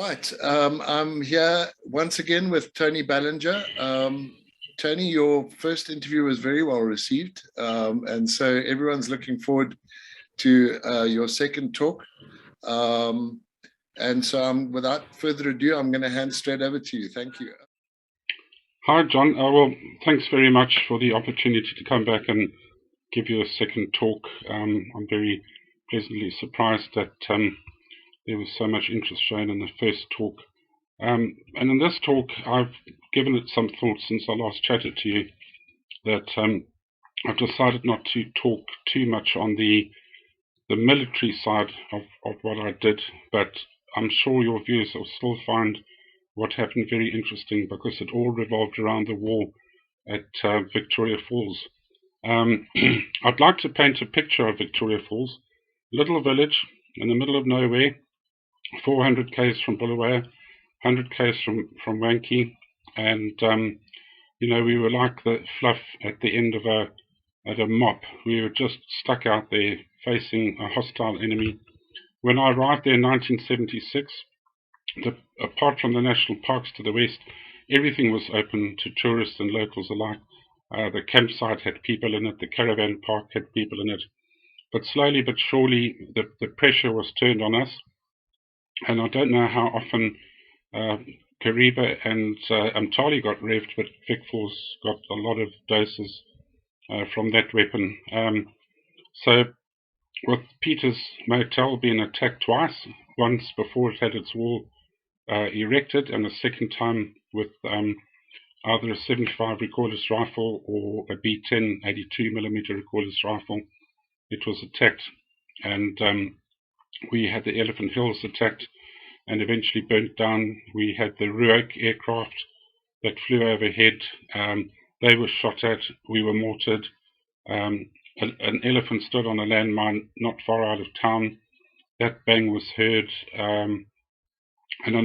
Right. I'm here once again with Tony Ballinger. Tony, your first interview was very well received. And so everyone's looking forward to your second talk. And so without further ado, I'm going to hand straight over to you. Thank you. Hi, John. Well, thanks very much for the opportunity to come back and give you a second talk. I'm very pleasantly surprised that there was so much interest shown in the first talk. And in this talk, I've given it some thought since I last chatted to you, that I've decided not to talk too much on the military side of what I did, but I'm sure your viewers will still find what happened very interesting, because it all revolved around the war at Victoria Falls. I'd like to paint a picture of Victoria Falls, little village in the middle of nowhere, 400 k's from Bulawayo, 100 k's from Wankie, and we were like the fluff at the end of a mop. We were just stuck out there facing a hostile enemy. When I arrived there in 1976, apart from the national parks to the west, everything was open to tourists and locals alike. The campsite had people in it, the caravan park had people in it, but slowly but surely the pressure was turned on us. And I don't know how often Kariba and Umtali got revved, but Vic Falls got a lot of doses from that weapon. So with Peter's Motel being attacked twice, once before it had its wall erected, and a second time with either a 75 recoilless rifle or a B10 82mm recoilless rifle, it was attacked. And we had the Elephant Hills attacked and eventually burnt down. We had the Ruok aircraft that flew overhead. They were shot at. We were mortared. An elephant stood on a landmine not far out of town. That bang was heard. And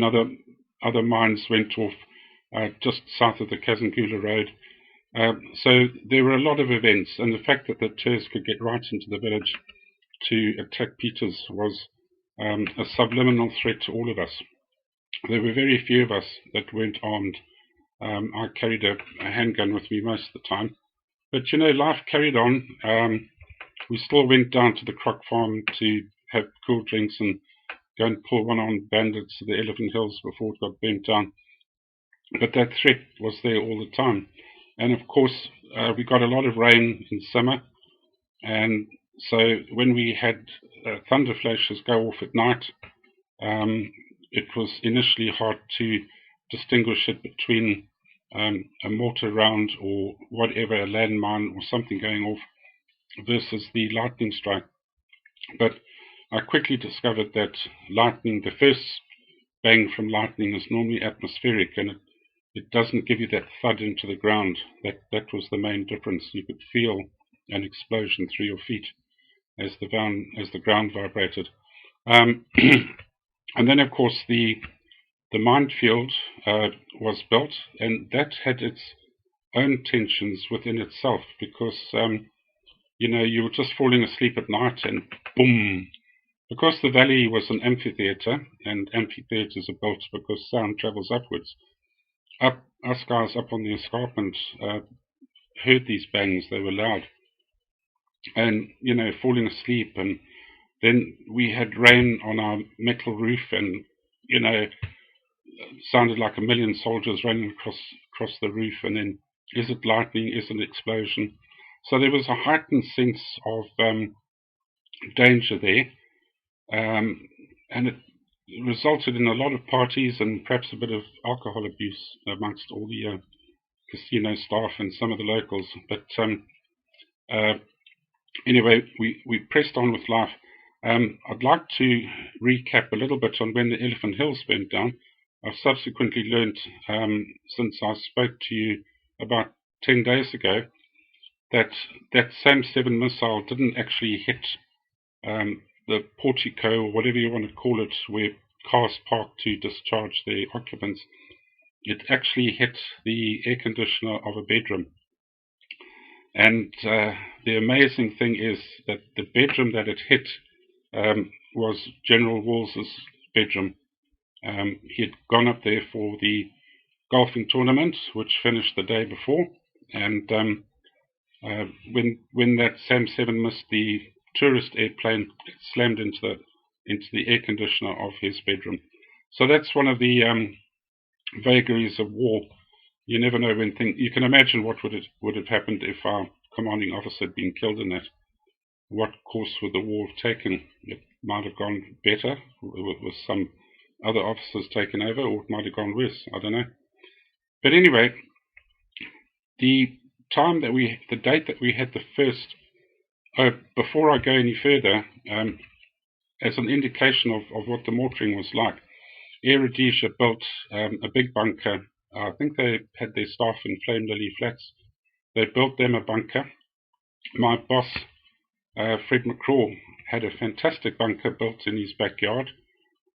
other mines went off just south of the Kazangula Road. So there were a lot of events, and the fact that the Terrors could get right into the village to attack Peters was a subliminal threat to all of us. There were very few of us that weren't armed. I carried a handgun with me most of the time. But, life carried on. We still went down to the croc farm to have cool drinks and go and pull one-armed bandits to the Elephant Hills before it got burnt down. But that threat was there all the time. And, of course, we got a lot of rain in summer. And so when we had thunder flashes go off at night, it was initially hard to distinguish it between a mortar round or whatever, a landmine or something going off, versus the lightning strike. But I quickly discovered that lightning, the first bang from lightning, is normally atmospheric, and it doesn't give you that thud into the ground. That was the main difference. You could feel an explosion through your feet as the ground vibrated. And then, of course, the minefield was built, and that had its own tensions within itself, because you were just falling asleep at night and boom. Because the valley was an amphitheatre, and amphitheatres are built because sound travels upwards. Us guys up on the escarpment heard these bangs. They were loud, and falling asleep. And then we had rain on our metal roof, and sounded like a million soldiers running across the roof. And then, is it lightning? Is it an explosion? So there was a heightened sense of danger there, and it resulted in a lot of parties and perhaps a bit of alcohol abuse amongst all the casino staff and some of the locals. But anyway, we pressed on with life. I'd like to recap a little bit on when the Elephant Hills burnt down. I've subsequently learnt, since I spoke to you about 10 days ago, that SAM-7 missile didn't actually hit the portico, or whatever you want to call it, where cars parked to discharge their occupants. It actually hit the air conditioner of a bedroom. And the amazing thing is that the bedroom that it hit was General Walls's bedroom. He had gone up there for the golfing tournament, which finished the day before, and when that SAM-7 missed the tourist airplane, it slammed into the air conditioner of his bedroom. So that's one of the vagaries of war. You never know when things. You can imagine what would have happened if our commanding officer had been killed in that. What course would the war have taken? It might have gone better with some other officers taken over, or it might have gone worse. I don't know. But anyway, the date that we had the first. Before I go any further, as an indication of what the mortaring was like, Air Rhodesia built a big bunker. I think they had their staff in Flame Lily Flats. They built them a bunker. My boss, Fred McCraw, had a fantastic bunker built in his backyard.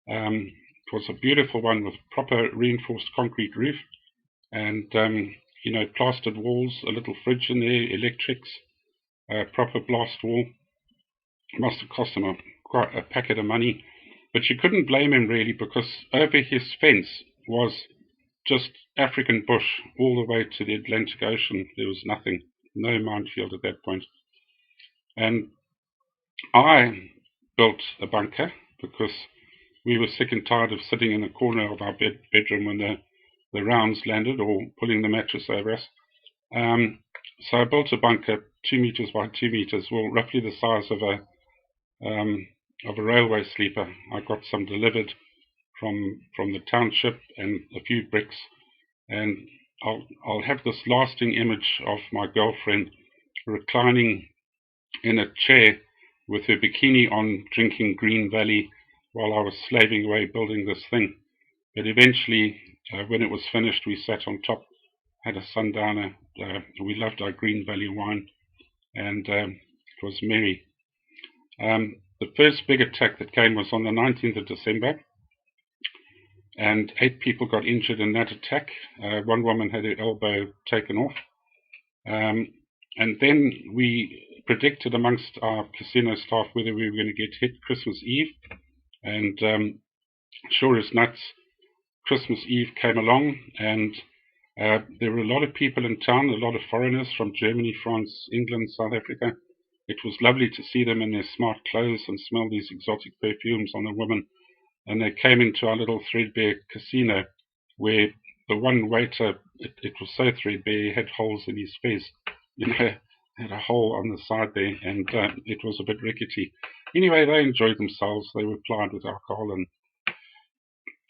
It was a beautiful one with proper reinforced concrete roof and, plastered walls, a little fridge in there, electrics, proper blast wall. It must have cost him quite a packet of money. But you couldn't blame him really, because over his fence was just African bush all the way to the Atlantic Ocean. There was nothing, no minefield at that point. And I built a bunker because we were sick and tired of sitting in the corner of our bedroom when the rounds landed or pulling the mattress over us. So I built a bunker 2 meters by 2 meters, well, roughly the size of a railway sleeper. I got some delivered from the township and a few bricks, and I'll have this lasting image of my girlfriend reclining in a chair with her bikini on, drinking Green Valley while I was slaving away building this thing. But eventually, when it was finished, we sat on top, had a sundowner. We loved our Green Valley wine, and it was merry. The first big attack that came was on the 19th of December, and 8 people got injured in that attack. One woman had her elbow taken off. And then we predicted amongst our casino staff whether we were going to get hit Christmas Eve. And sure as nuts, Christmas Eve came along, and there were a lot of people in town, a lot of foreigners from Germany, France, England, South Africa. It was lovely to see them in their smart clothes and smell these exotic perfumes on the women. And they came into our little threadbare casino, where the one waiter, it was so threadbare, he had holes in his fez, had a hole on the side there, and it was a bit rickety. Anyway, they enjoyed themselves. They were plied with alcohol, and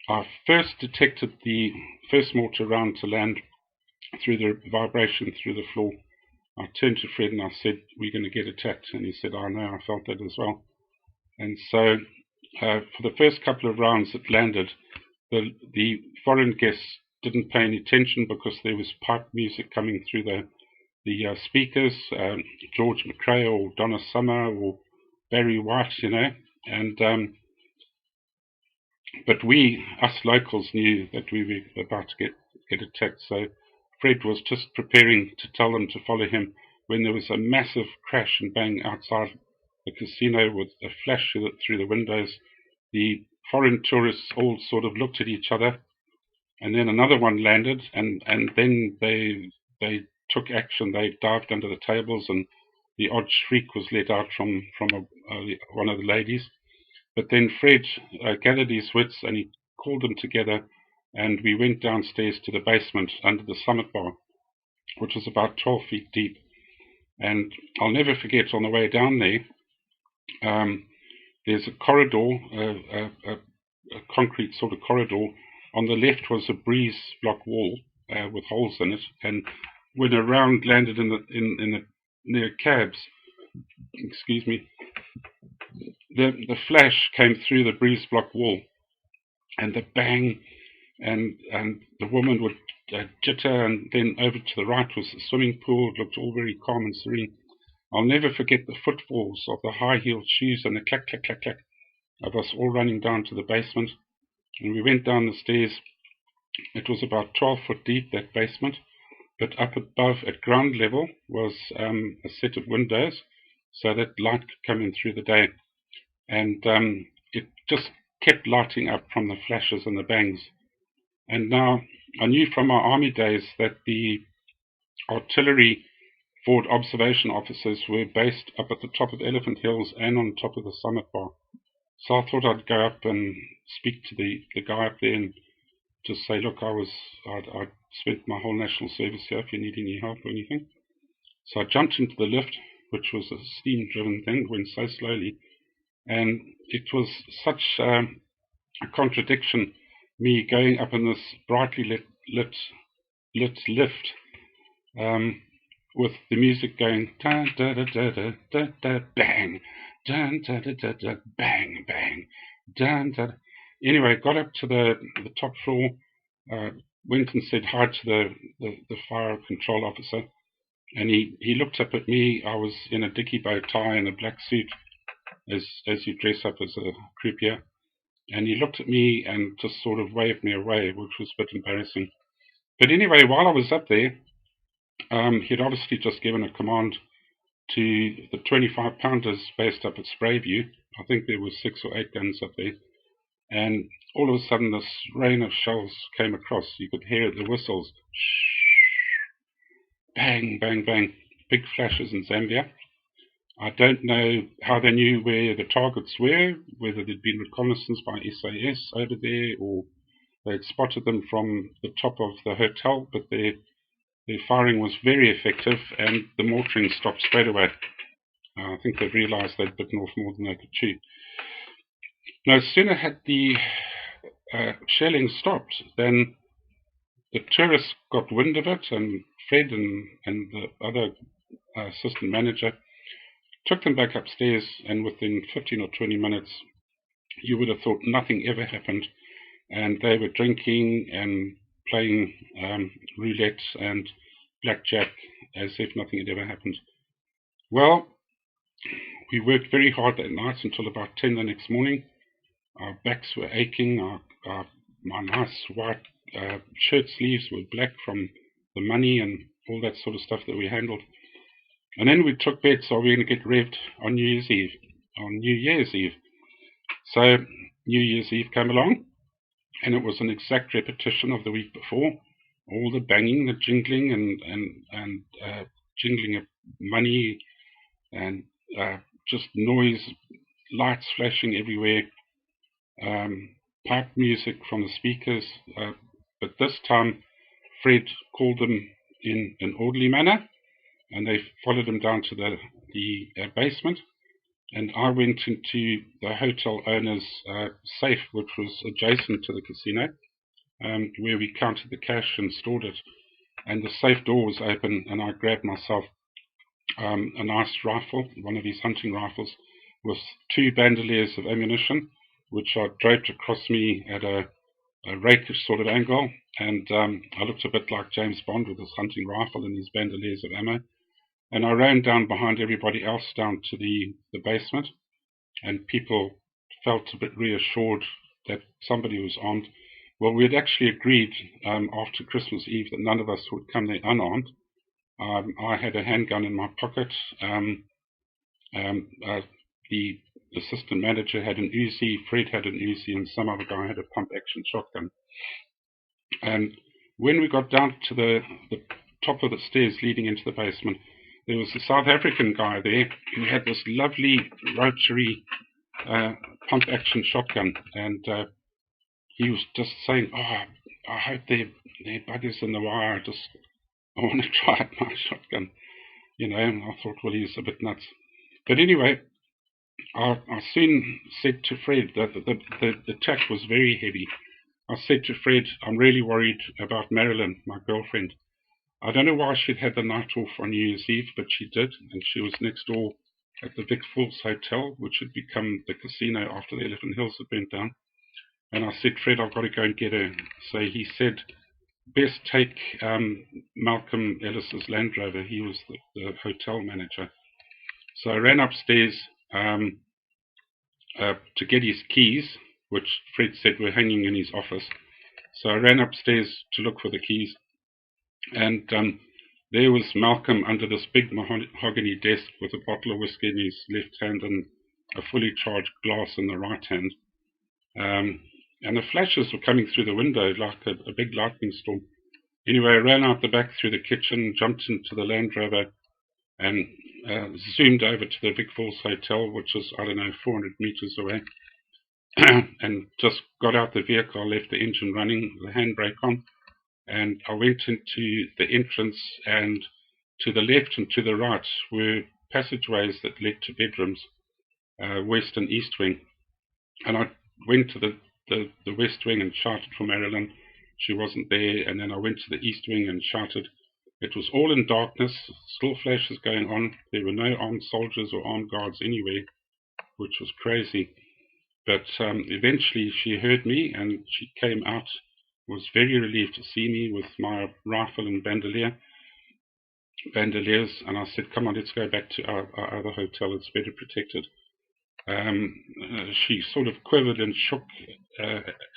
I first detected the first mortar round to land through the vibration through the floor. I turned to Fred and I said, "We're going to get attacked." And he said, "I know, I felt that as well." And so for the first couple of rounds it landed, the foreign guests didn't pay any attention because there was pipe music coming through the speakers, George McRae or Donna Summer or Barry White, and but us locals knew that we were about to get attacked. So Fred was just preparing to tell them to follow him when there was a massive crash and bang outside the casino with a flash through the windows. The foreign tourists all sort of looked at each other, and then another one landed, and then they took action. They dived under the tables, and the odd shriek was let out from one of the ladies. But then Fred gathered his wits and he called them together, and we went downstairs to the basement under the summit bar, which was about 12 feet deep. And I'll never forget, on the way down there, there's a corridor, a concrete sort of corridor. On the left was a breeze block wall with holes in it, and when a round landed near cabs, excuse me, the flash came through the breeze block wall, and the bang, and the woman would jitter, and then over to the right was the swimming pool. It looked all very calm and serene. I'll never forget the footfalls of the high-heeled shoes and the clack, clack, clack, clack of us all running down to the basement. And we went down the stairs. It was about 12 foot deep, that basement, but up above at ground level was a set of windows so that light could come in through the day. And it just kept lighting up from the flashes and the bangs. And now I knew from my army days that the artillery forward observation officers were based up at the top of Elephant Hills and on top of the summit bar. So I thought I'd go up and speak to the guy up there and just say, look, I'd spent my whole national service here, if you need any help or anything. So I jumped into the lift, which was a steam-driven thing, went so slowly, and it was such a contradiction, me going up in this brightly lit lift, with the music going da da da da da da da bang, da da da da da bang bang, da da. Anyway, got up to the top floor, went and said hi to the fire control officer, and he looked up at me. I was in a dicky bow tie and a black suit, as you dress up as a croupier, and he looked at me and just sort of waved me away, which was a bit embarrassing. But anyway, while I was up there, he'd obviously just given a command to the 25-pounders based up at Sprayview. I think there were 6 or 8 guns up there. And all of a sudden, this rain of shells came across. You could hear the whistles. Bang, bang, bang. Big flashes in Zambia. I don't know how they knew where the targets were, whether there'd been reconnaissance by SAS over there, or they'd spotted them from the top of the hotel, but their firing was very effective, and the mortaring stopped straight away. I think they realised they'd bitten off more than they could chew. No sooner had the shelling stopped than the tourists got wind of it, and Fred and the other assistant manager took them back upstairs, and within 15 or 20 minutes, you would have thought nothing ever happened, and they were drinking and playing roulette and blackjack as if nothing had ever happened. Well, we worked very hard that night until about 10 the next morning. Our backs were aching. My nice white shirt sleeves were black from the money and all that sort of stuff that we handled. And then we took bets, are we going to get revved on New Year's Eve? So New Year's Eve came along, and it was an exact repetition of the week before. All the banging, the jingling, and jingling of money, and just noise, lights flashing everywhere, pipe music from the speakers. But this time, Fred called them in an orderly manner, and they followed him down to the basement. And I went into the hotel owner's safe, which was adjacent to the casino, where we counted the cash and stored it. And the safe door was open, and I grabbed myself a nice rifle, one of these hunting rifles, with 2 bandoliers of ammunition, which I draped across me at a rakish sort of angle. And I looked a bit like James Bond with his hunting rifle and these bandoliers of ammo. And I ran down behind everybody else down to the basement, and people felt a bit reassured that somebody was armed. Well, we had actually agreed after Christmas Eve that none of us would come there unarmed. I had a handgun in my pocket. The assistant manager had an Uzi, Fred had an Uzi, and some other guy had a pump-action shotgun. And when we got down to the top of the stairs leading into the basement, there was a South African guy there who had this lovely rotary pump-action shotgun, and he was just saying, I hope they're buggers in the wire. I want to try out my shotgun, and I thought, well, he's a bit nuts. But anyway, I soon said to Fred that the attack was very heavy. I said to Fred, I'm really worried about Marilyn, my girlfriend. I don't know why she'd had the night off on New Year's Eve, but she did, and she was next door at the Vic Falls Hotel, which had become the casino after the Elephant Hills had burnt down. And I said, Fred, I've got to go and get her. So he said, best take Malcolm Ellis's Land Rover. He was the hotel manager. So I ran upstairs to get his keys, which Fred said were hanging in his office. So I ran upstairs to look for the keys. And there was Malcolm under this big mahogany desk with a bottle of whiskey in his left hand and a fully charged glass in the right hand. And the flashes were coming through the window like a big lightning storm. Anyway, I ran out the back through the kitchen, jumped into the Land Rover, and zoomed over to the Vic Falls Hotel, which was, I don't know, 400 meters away, and just got out the vehicle, left the engine running, the handbrake on, and I went into the entrance, and to the left and to the right were passageways that led to bedrooms, west and east wing. And I went to the west wing and shouted for Marilyn. She wasn't there. And then I went to the east wing and shouted. It was all in darkness, still flashes going on. There were no armed soldiers or armed guards anywhere, which was crazy. But eventually she heard me and she came out, was very relieved to see me with my rifle and bandoliers. And I said, come on, let's go back to our other hotel. It's better protected. She sort of quivered and shook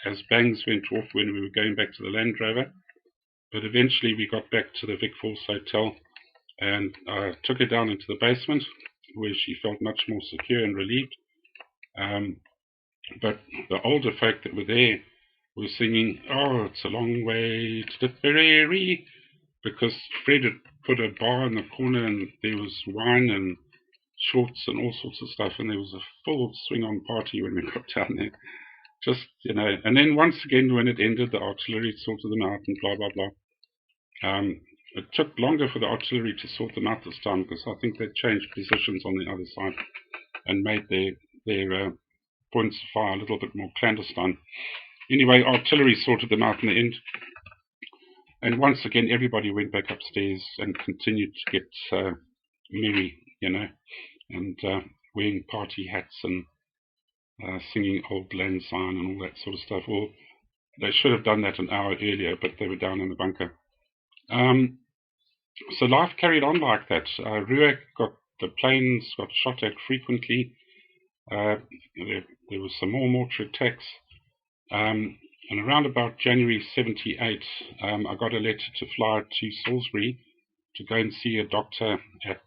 as bangs went off when we were going back to the Land Rover. But eventually we got back to the Vic Falls Hotel, and I took her down into the basement where she felt much more secure and relieved. But the older folk that were there were singing, "Oh, it's a long way to Tipperary," because Fred had put a bar in the corner and there was wine and shorts and all sorts of stuff, and there was a full swing-on party when we got down there. Just, and then once again when it ended, the artillery sorted them out and blah, blah, blah. It took longer for the artillery to sort them out this time because I think they changed positions on the other side and made their points of fire a little bit more clandestine. Anyway, artillery sorted them out in the end. And once again, everybody went back upstairs and continued to get merry, and wearing party hats and singing Old Lang Syne and all that sort of stuff. Well, they should have done that an hour earlier, but they were down in the bunker. So life carried on like that. The planes got shot at frequently. There was some more mortar attacks. And around about January 78, I got a letter to fly to Salisbury to go and see a doctor at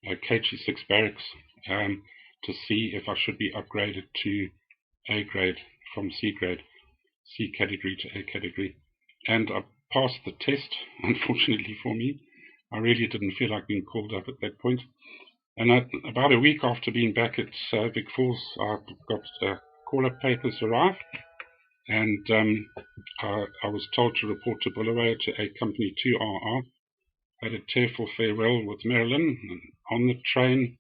KG6 barracks to see if I should be upgraded to A grade from C grade, C category to A category. And I passed the test, unfortunately for me. I really didn't feel like being called up at that point. And about a week after being back at Vic Falls, I got call-up papers arrived, and I was told to report to Bulawayo to A Company 2RR. Had a tearful farewell with Marilyn, and on the train,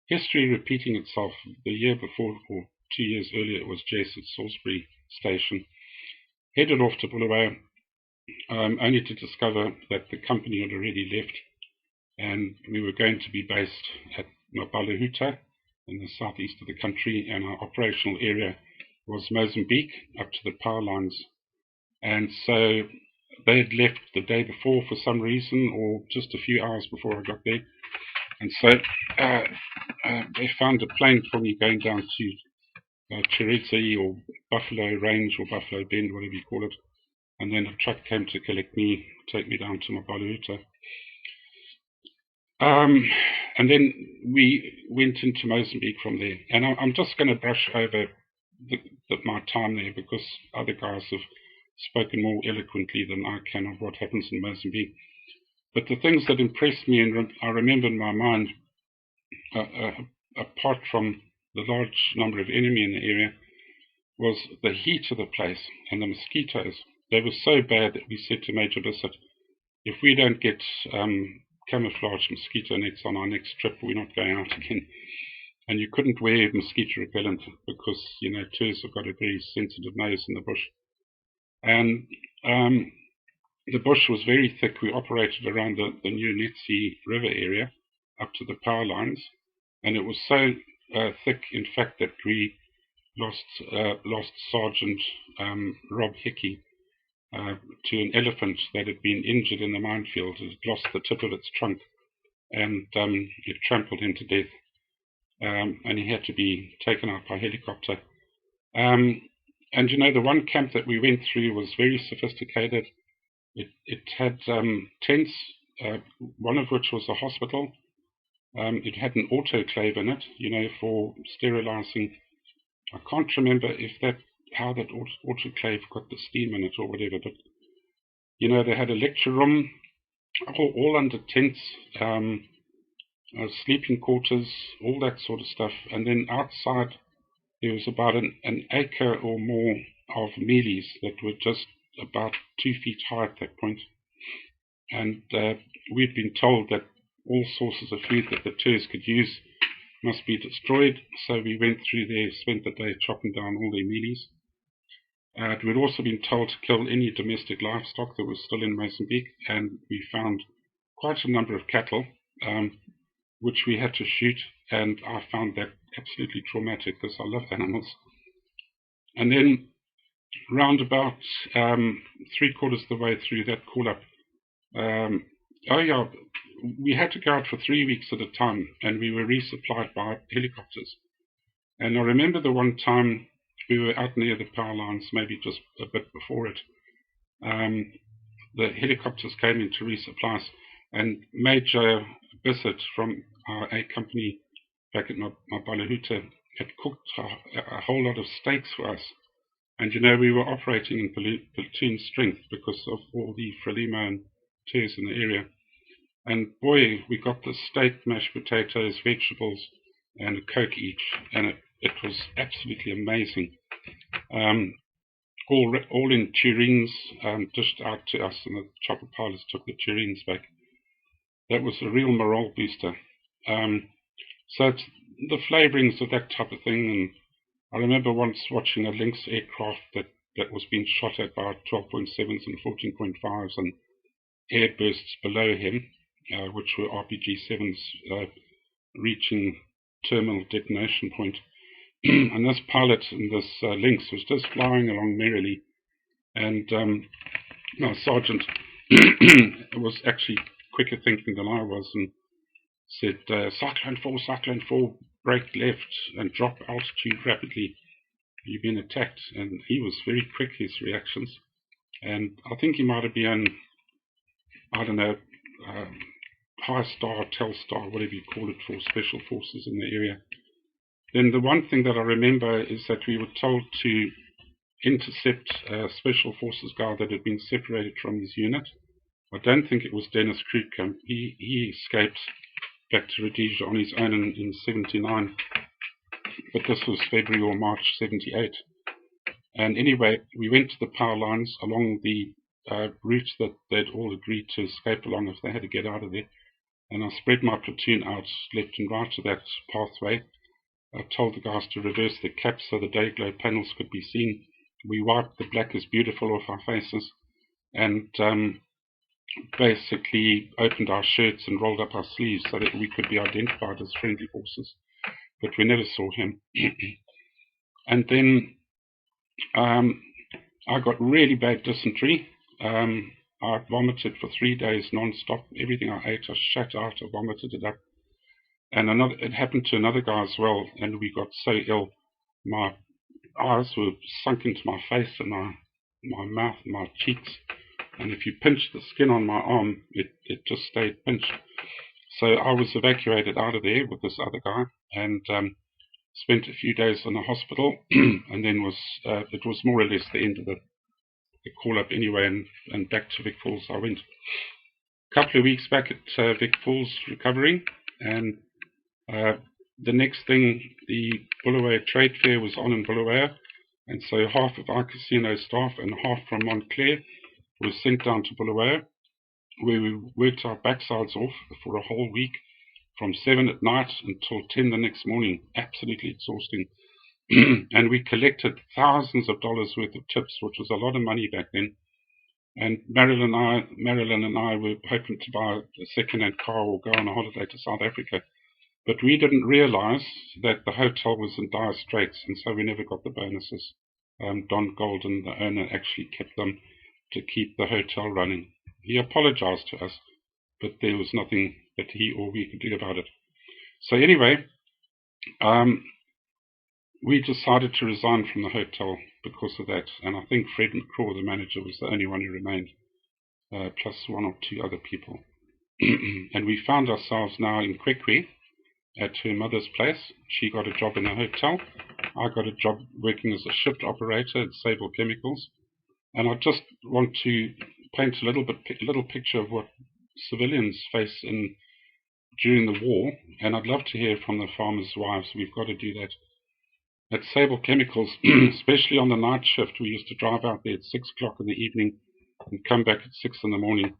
history repeating itself. The year before, or 2 years earlier, it was Jace at Salisbury Station. Headed off to Bulawayo, only to discover that the company had already left, and we were going to be based at Ballinger in the southeast of the country, and our operational area was Mozambique up to the power lines. And so they had left the day before for some reason, or just a few hours before I got there. And so they found a plane for me going down to Cheretse or Buffalo Range or Buffalo Bend, whatever you call it. And then a truck came to collect me, take me down to Mabaluta. And then we went into Mozambique from there. And I'm just going to brush over my time there because other guys have spoken more eloquently than I can of what happens in Mozambique. But the things that impressed me and I remember in my mind, apart from the large number of enemy in the area, was the heat of the place and the mosquitoes. They were so bad that we said to Major Bissett, if we don't get camouflage mosquito nets on our next trip, we're not going out again. And you couldn't wear mosquito repellent because, tourists have got a very sensitive nose in the bush. And the bush was very thick. We operated around the New Netsi River area up to the power lines. And it was so thick, in fact, that we lost Sergeant Rob Hickey to an elephant that had been injured in the minefield. It lost the tip of its trunk, and it trampled him to death. And he had to be taken out by helicopter. And the one camp that we went through was very sophisticated. It had tents, one of which was a hospital. It had an autoclave in it, for sterilizing I can't remember how that autoclave got the steam in it or whatever, but they had a lecture room, all under tents, sleeping quarters, all that sort of stuff. And then outside there was about an acre or more of mealies that were just about 2 feet high at that point. And we'd been told that all sources of food that the tours could use must be destroyed. So we went through there, spent the day chopping down all their mealies. We'd also been told to kill any domestic livestock that was still in Mozambique, and we found quite a number of cattle, which we had to shoot, and I found that absolutely traumatic because I love animals. And then round about 3/4 of the way through that call-up, we had to go out for 3 weeks at a time, and we were resupplied by helicopters. And I remember the one time we were out near the power lines, maybe just a bit before it. The helicopters came in to resupply us, and Major Bissett from our A company back at Ballinger had cooked a whole lot of steaks for us. And we were operating in platoon strength because of all the Frelimo and tours in the area. And boy, we got the steak, mashed potatoes, vegetables, and a Coke each, and it was absolutely amazing. All in tureens, dished out to us, and the chopper pilots took the tureens back. That was a real morale booster. So it's the flavorings of that type of thing. And I remember once watching a Lynx aircraft that was being shot at by 12.7s and 14.5s and airbursts below him, which were RPG-7s reaching terminal detonation point. And this pilot in this Lynx was just flying along merrily, and our sergeant was actually quicker thinking than I was, and said, Cyclone 4, break left and drop altitude rapidly. You've been attacked. And he was very quick, his reactions. And I think he might have been, I don't know, high star, Telstar, whatever you call it, for special forces in the area. Then the one thing that I remember is that we were told to intercept a special forces guy that had been separated from his unit. I don't think it was Dennis Kruitkamp. He escaped back to Rhodesia on his own in 79, but this was February or March 78. And anyway, we went to the power lines along the route that they'd all agreed to escape along if they had to get out of there. And I spread my platoon out left and right to that pathway. I told the guys to reverse their caps so the day glow panels could be seen. We wiped the black is beautiful off our faces, and basically opened our shirts and rolled up our sleeves so that we could be identified as friendly forces, but we never saw him. And then I got really bad dysentery. I vomited for 3 days non-stop. Everything I ate, I shat out, I vomited it up. And it happened to another guy as well, and we got so ill. My eyes were sunk into my face and my mouth and my cheeks. And if you pinched the skin on my arm, it just stayed pinched. So I was evacuated out of there with this other guy, and spent a few days in the hospital, and then it was more or less the end of the call-up anyway, and back to Vic Falls I went. A couple of weeks back at Vic Falls recovering, and the next thing, the Bulawayo Trade Fair was on in Bulawayo, and so half of our casino staff and half from Montclair was sent down to Bulawayo, where we worked our backsides off for a whole week, from 7 at night until 10 the next morning. Absolutely exhausting. And we collected thousands of dollars worth of tips, which was a lot of money back then. And Marilyn and I were hoping to buy a second-hand car or go on a holiday to South Africa. But we didn't realize that the hotel was in dire straits, and so we never got the bonuses. Don Golden, the owner, actually kept them to keep the hotel running. He apologized to us, but there was nothing that he or we could do about it. So anyway, we decided to resign from the hotel because of that, and I think Fred McCraw, the manager, was the only one who remained, plus 1 or 2 other people. And we found ourselves now in Kwekwe at her mother's place. She got a job in a hotel. I got a job working as a shift operator at Sable Chemicals, and I just want to paint a little picture of what civilians face during the war, and I'd love to hear from the farmers' wives. We've got to do that. At Sable Chemicals, especially on the night shift, we used to drive out there at 6 o'clock in the evening and come back at 6 in the morning.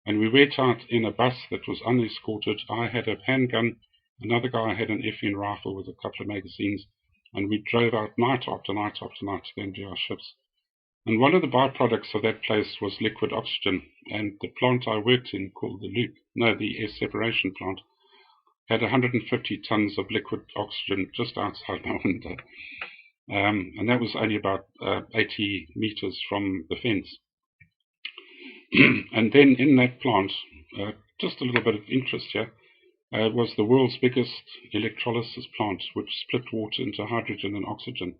And we went out in a bus that was unescorted. I had a handgun, another guy had an FN rifle with a couple of magazines, and we drove out night after night after night to go and do our shifts. And one of the byproducts of that place was liquid oxygen, and the plant I worked in, called the air separation plant, had 150 tons of liquid oxygen just outside my window. And that was only about 80 meters from the fence. And then in that plant, just a little bit of interest here, was the world's biggest electrolysis plant, which split water into hydrogen and oxygen.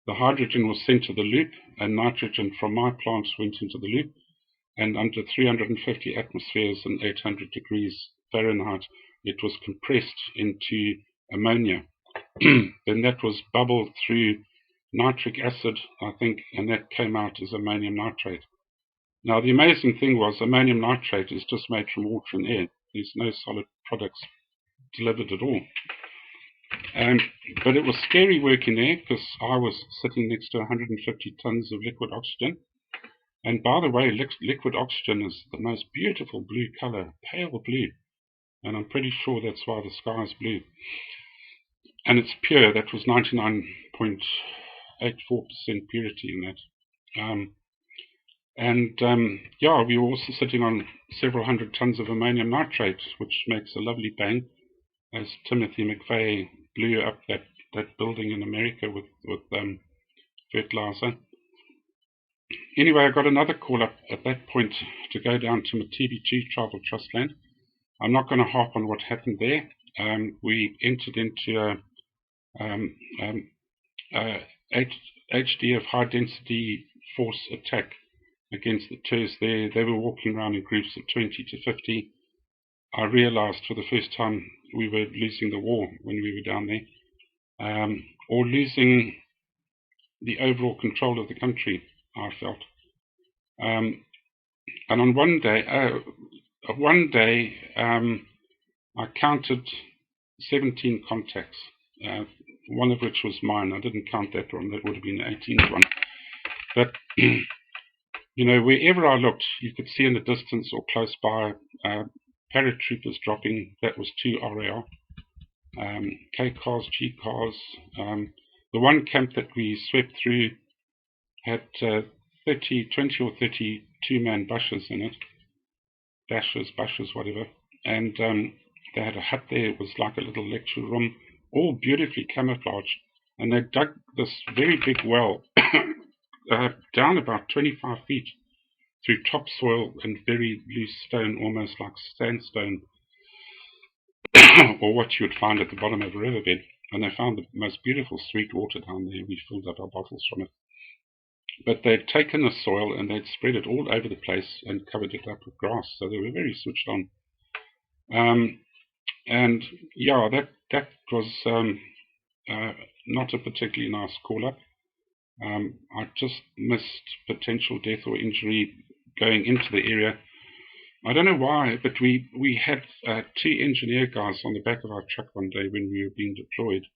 The hydrogen was sent to the loop, and nitrogen from my plant went into the loop, and under 350 atmospheres and 800 degrees Fahrenheit, it was compressed into ammonia. Then that was bubbled through nitric acid, I think, and that came out as ammonium nitrate. Now, the amazing thing was ammonium nitrate is just made from water and air. There's no solid products delivered at all. But it was scary work in there because I was sitting next to 150 tons of liquid oxygen. And by the way, liquid oxygen is the most beautiful blue color, pale blue. And I'm pretty sure that's why the sky is blue. And it's pure. That was 99.84% purity in that. Yeah, we were also sitting on several hundred tons of ammonium nitrate, which makes a lovely bang, as Timothy McVeigh blew up that building in America with fertilizer. Anyway, I got another call up at that point to go down to Motibiti Tribal Trust land. I'm not going to harp on what happened there. We entered into a HDF high density force attack against the Turs there. They were walking around in groups of 20 to 50. I realized for the first time we were losing the war when we were down there, or losing the overall control of the country, I felt. And on one day, I counted 17 contacts, one of which was mine. I didn't count that one. That would have been the 18th one. But you know, wherever I looked, you could see in the distance or close by paratroopers dropping. That was 2 RAR, K cars, G cars. The one camp that we swept through had 20 or 30 two-man bushes in it. Bushes, whatever. And they had a hut there. It was like a little lecture room, all beautifully camouflaged. And they dug this very big well down about 25 feet through topsoil and very loose stone, almost like sandstone, or what you would find at the bottom of a riverbed. And they found the most beautiful sweet water down there. We filled up our bottles from it. But they'd taken the soil and they'd spread it all over the place and covered it up with grass. So they were very switched on. And yeah, that was not a particularly nice call-up. I just missed potential death or injury going into the area. I don't know why, but we had 2 engineer guys on the back of our truck one day when we were being deployed,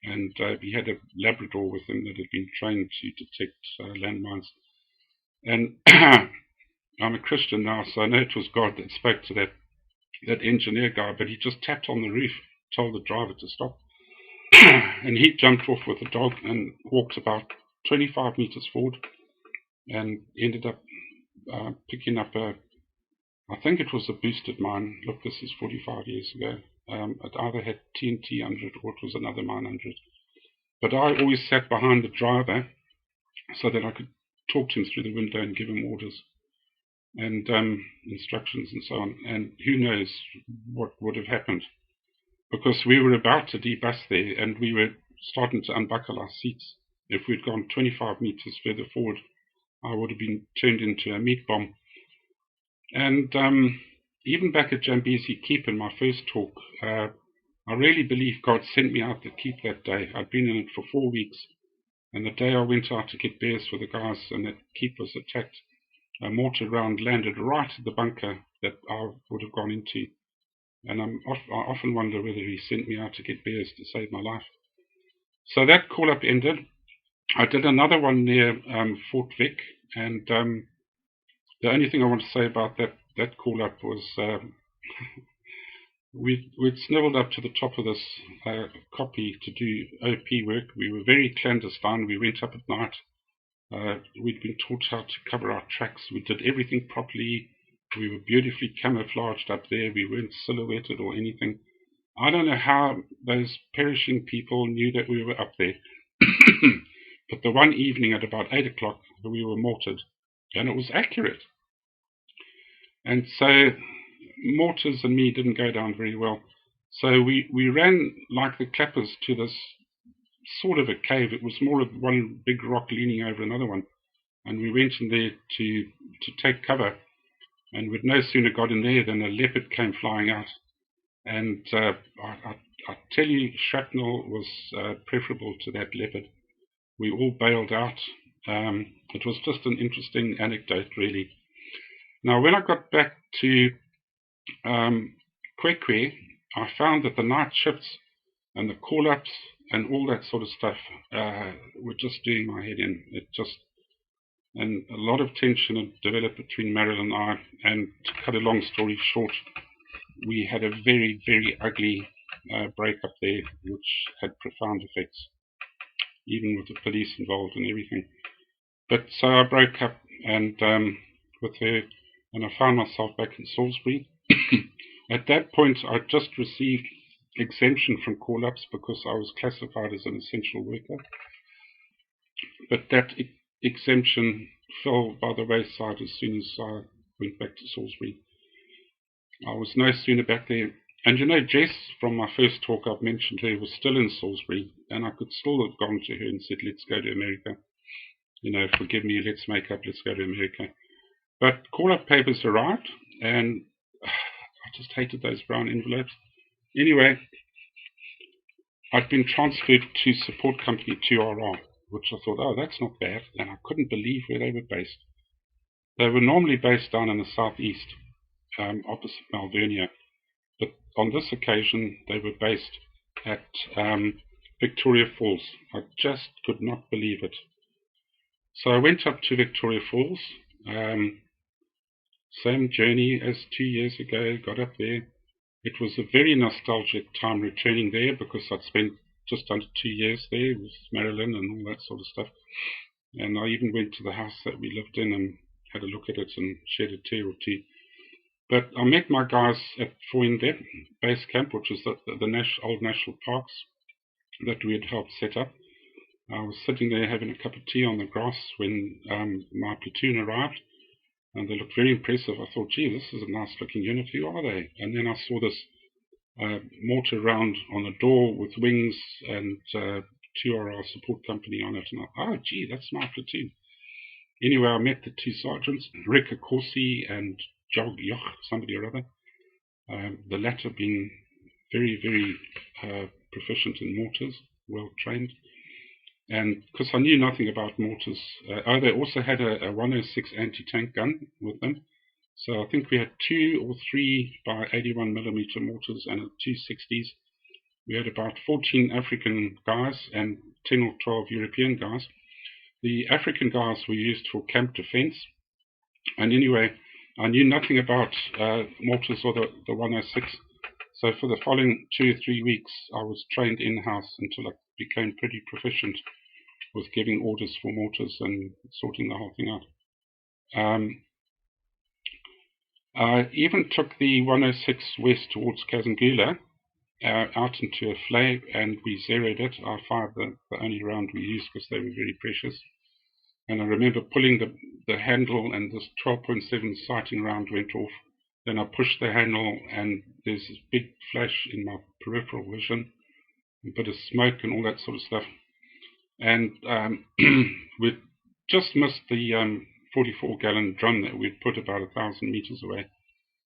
and we had a Labrador with him that had been trained to detect landmines. And I'm a Christian now, so I know it was God that spoke to that engineer guy, but he just tapped on the roof, told the driver to stop, and he jumped off with the dog and walked about 25 meters forward and ended up picking up I think it was a boosted mine. Look, this is 45 years ago. It either had TNT under it or it was another mine under it. But I always sat behind the driver so that I could talk to him through the window and give him orders and instructions and so on. And who knows what would have happened, because we were about to debus there and we were starting to unbuckle our seats. If we'd gone 25 meters further forward, I would have been turned into a meat bomb. And even back at Jambezi Keep in my first talk, I really believe God sent me out to keep that day. I'd been in it for 4 weeks, and the day I went out to get bears for the guys and that keep was attacked, a mortar round landed right at the bunker that I would have gone into. And I often wonder whether he sent me out to get bears to save my life. So that call-up ended. I did another one near Fort Vic, and the only thing I want to say about that call-up was we'd snuggled up to the top of this kopje to do OP work. We were very clandestine. We went up at night. We'd been taught how to cover our tracks. We did everything properly. We were beautifully camouflaged up there. We weren't silhouetted or anything. I don't know how those perishing people knew that we were up there. But the one evening at about 8 o'clock, we were mortared, and it was accurate. And so mortars and me didn't go down very well. So we ran like the clappers to this sort of a cave. It was more of one big rock leaning over another one. And we went in there to take cover. And we'd no sooner got in there than a leopard came flying out. And I tell you, shrapnel was preferable to that leopard. We all bailed out. It was just an interesting anecdote, really. Now, when I got back to Kwekwe, I found that the night shifts and the call-ups and all that sort of stuff were just doing my head in. And a lot of tension had developed between Meryl and I. And to cut a long story short, we had a very, very ugly break-up there, which had profound effects, even with the police involved and everything. But so I broke up and with her, and I found myself back in Salisbury. At that point, I just received exemption from call-ups because I was classified as an essential worker. But that exemption fell by the wayside as soon as I went back to Salisbury. I was no sooner back there. And you know, Jess, from my first talk I've mentioned her, was still in Salisbury, and I could still have gone to her and said, let's go to America. You know, forgive me, let's make up, let's go to America. But call-up papers arrived, and I just hated those brown envelopes. Anyway, I'd been transferred to support company 2RR, which I thought, oh, that's not bad, and I couldn't believe where they were based. They were normally based down in the southeast, opposite Malvernia, but on this occasion they were based at Victoria Falls. I just could not believe it. So I went up to Victoria Falls, same journey as 2 years ago, got up there. It was a very nostalgic time returning there because I'd spent just under 2 years there with Marilyn and all that sort of stuff. And I even went to the house that we lived in and had a look at it and shed a tear or two. But I met my guys at Foinde Base Camp, which is the old national parks that we had helped set up. I was sitting there having a cup of tea on the grass when my platoon arrived, and they looked very impressive. I thought, gee, this is a nice looking unit. Who are they? And then I saw this mortar round on a door with wings and 2RR support company on it. And I thought, oh, gee, that's my platoon. Anyway, I met the two sergeants, Rick Corsi and Jog Yoch, somebody or other. The latter being very, very proficient in mortars, well trained. And because I knew nothing about mortars, they also had a 106 anti-tank gun with them. So I think we had 2 or 3 by 81mm mortars and 260s. We had about 14 African guys and 10 or 12 European guys. The African guys were used for camp defense. And anyway, I knew nothing about mortars or the 106. So for the following 2 or 3 weeks, I was trained in-house until I became pretty proficient with giving orders for mortars and sorting the whole thing out. I even took the 106 west towards Kazangula out into a flay, and we zeroed it. I fired the only round we used because they were very precious. And I remember pulling the handle, and this 12.7 sighting round went off. Then I pushed the handle, and there's this big flash in my peripheral vision, a bit of smoke and all that sort of stuff. And we just missed the 44-gallon drum that we'd put about 1,000 meters away.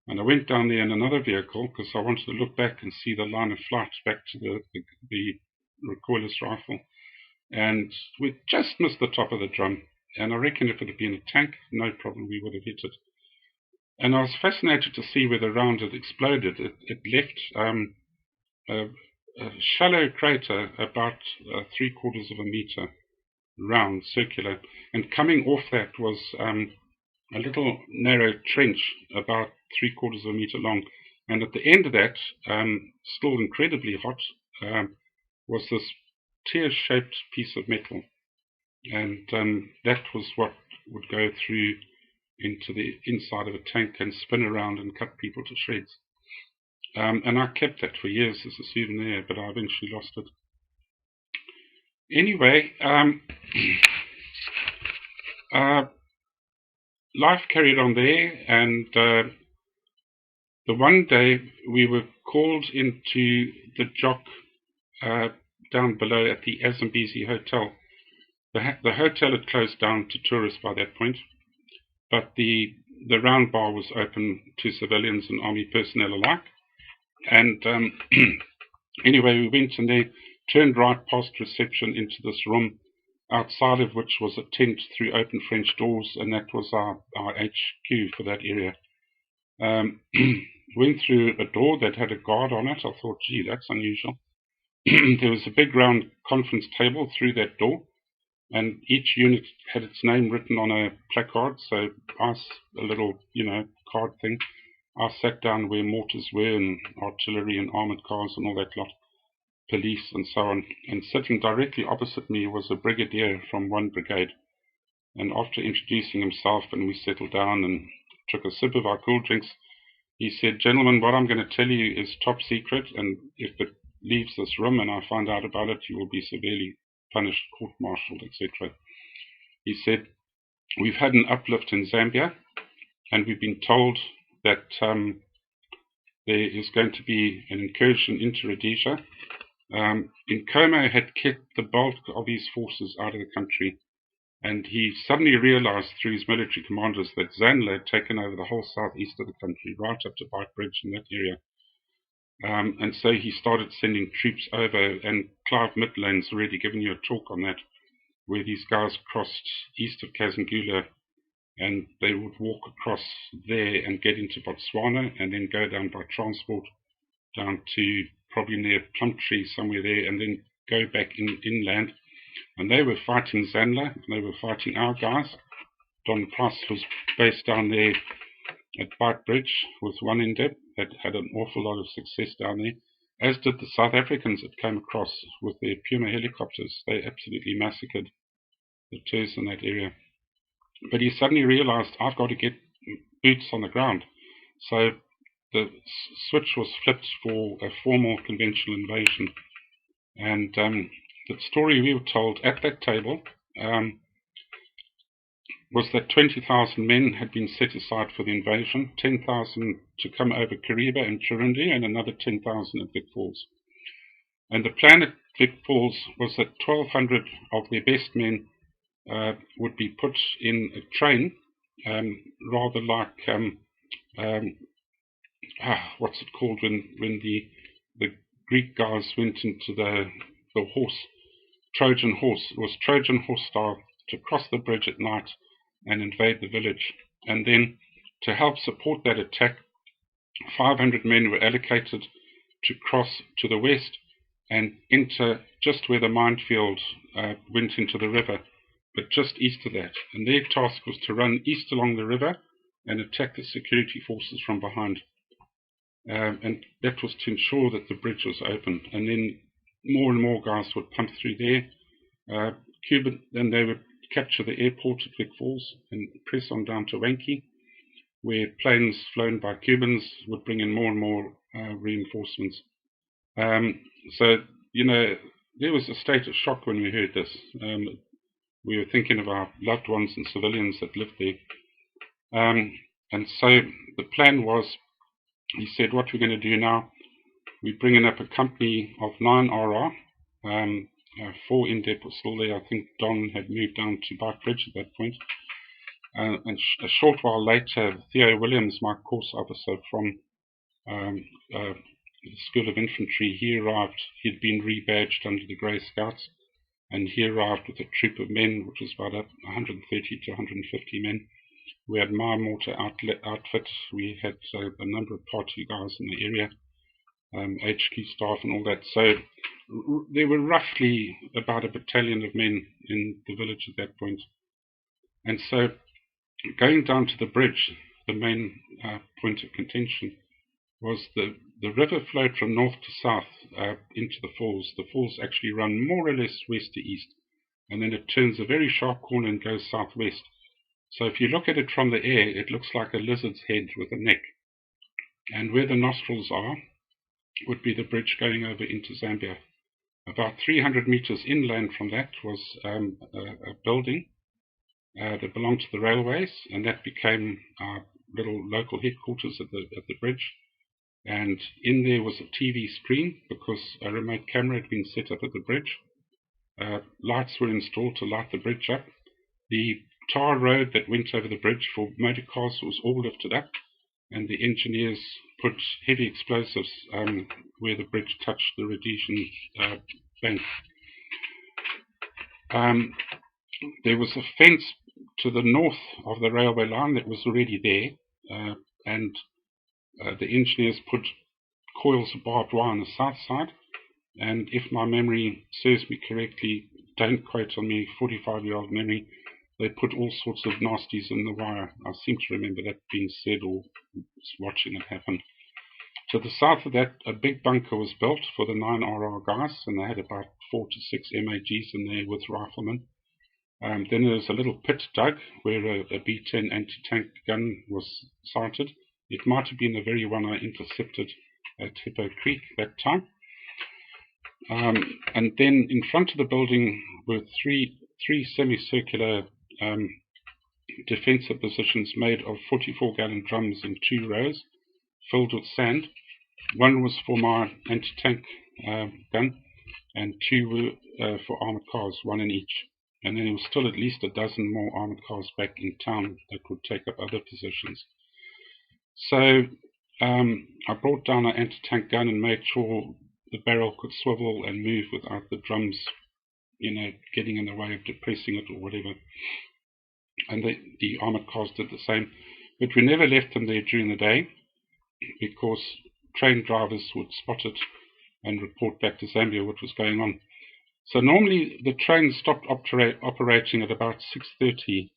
And I went down there in another vehicle because I wanted to look back and see the line of flight back to the recoilless rifle. And we just missed the top of the drum. And I reckon if it had been a tank, no problem, we would have hit it. And I was fascinated to see where the round had exploded. It left a shallow crater about 3/4 of a meter round, circular. And coming off that was a little narrow trench about 3/4 of a meter long. And at the end of that, still incredibly hot, was this tear-shaped piece of metal. And that was what would go through into the inside of a tank and spin around and cut people to shreds. And I kept that for years as a souvenir, but I eventually lost it. Anyway, life carried on there, and the one day we were called into the jock down below at the Mozambique hotel. The hotel had closed down to tourists by that point, but the round bar was open to civilians and army personnel alike. And anyway, we went and they turned right past reception into this room, outside of which was a tent through open French doors, and that was our HQ for that area. Went through a door that had a guard on it. I thought, gee, that's unusual. There was a big round conference table through that door, and each unit had its name written on a placard, so a little, card thing. I sat down where mortars were and artillery and armoured cars and all that lot, police and so on, and sitting directly opposite me was a brigadier from one brigade. And after introducing himself and we settled down and took a sip of our cool drinks, he said, "Gentlemen, what I'm going to tell you is top secret, and if it leaves this room and I find out about it, you will be severely punished, court-martialed, etc." He said, "We've had an uplift in Zambia, and we've been told that there is going to be an incursion into Rhodesia. Nkomo had kept the bulk of his forces out of the country, and he suddenly realized through his military commanders that Zanla had taken over the whole southeast of the country, right up to Beitbridge in that area. And so he started sending troops over, and Clive Midland's already given you a talk on that, where these guys crossed east of Kazangula, and they would walk across there and get into Botswana, and then go down by transport down to probably near Plumtree, somewhere there, and then go back inland. And they were fighting Zanla, and they were fighting our guys. Don Price was based down there at Beitbridge with one Indep, that had an awful lot of success down there, as did the South Africans that came across with their Puma helicopters. They absolutely massacred the Terrs in that area. But he suddenly realized, I've got to get boots on the ground. So the switch was flipped for a formal conventional invasion. And the story we were told at that table was that 20,000 men had been set aside for the invasion, 10,000 to come over Kariba and Chirundi, and another 10,000 at Vic Falls. And the plan at Vic Falls was that 1,200 of their best men would be put in a train, rather like what's it called when the Greek guys went into the horse, Trojan horse. It was Trojan horse style, to cross the bridge at night and invade the village. And then to help support that attack, 500 men were allocated to cross to the west and enter just where the minefield went into the river, but just east of that. And their task was to run east along the river and attack the security forces from behind. And that was to ensure that the bridge was open. And then more and more guys would pump through there. Then they would capture the airport at Vic Falls and press on down to Wankie, where planes flown by Cubans would bring in more and more reinforcements. So, there was a state of shock when we heard this. We were thinking of our loved ones and civilians that lived there. And so the plan was, he said, what we're going to do now, we're bringing up a company of 9 RR. 4 Indep was still there. I think Don had moved down to Beitbridge at that point. a short while later, Theo Williams, my course officer from the School of Infantry, he arrived. He'd been rebadged under the Grey Scouts, and he arrived with a troop of men, which was about 130 to 150 men. We had my mortar outfit. We had a number of Part 2 guys in the area, HQ staff and all that. So there were roughly about a battalion of men in the village at that point. And so going down to the bridge, the main point of contention was the river flowed from north to south into the falls. The falls actually run more or less west to east, and then it turns a very sharp corner and goes southwest. So if you look at it from the air, it looks like a lizard's head with a neck. And where the nostrils are would be the bridge going over into Zambia. About 300 meters inland from that was a building that belonged to the railways, and that became our little local headquarters at the bridge. And in there was a TV screen because a remote camera had been set up at the bridge. Lights were installed to light the bridge up. The tar road that went over the bridge for motor cars was all lifted up, and the engineers put heavy explosives where the bridge touched the Rhodesian bank. There was a fence to the north of the railway line that was already there, and the engineers put coils of barbed wire on the south side, and if my memory serves me correctly, don't quote on me, 45-year-old memory, they put all sorts of nasties in the wire. I seem to remember that being said or watching it happen. To the south of that, a big bunker was built for the 9RR guys, and they had about 4 to 6 MAGs in there with riflemen. Then there was a little pit dug where a B-10 anti-tank gun was sighted. It might have been the very one I intercepted at Hippo Creek that time. And then in front of the building were three semicircular defensive positions made of 44-gallon drums in 2 rows, filled with sand. One was for my anti-tank gun, and 2 were for armored cars, 1 in each. And then there was still at least a dozen more armored cars back in town that would take up other positions. So I brought down an anti-tank gun and made sure the barrel could swivel and move without the drums, getting in the way of depressing it or whatever. And the armored cars did the same. But we never left them there during the day because train drivers would spot it and report back to Zambia what was going on. So normally the train stopped operating at about 6:30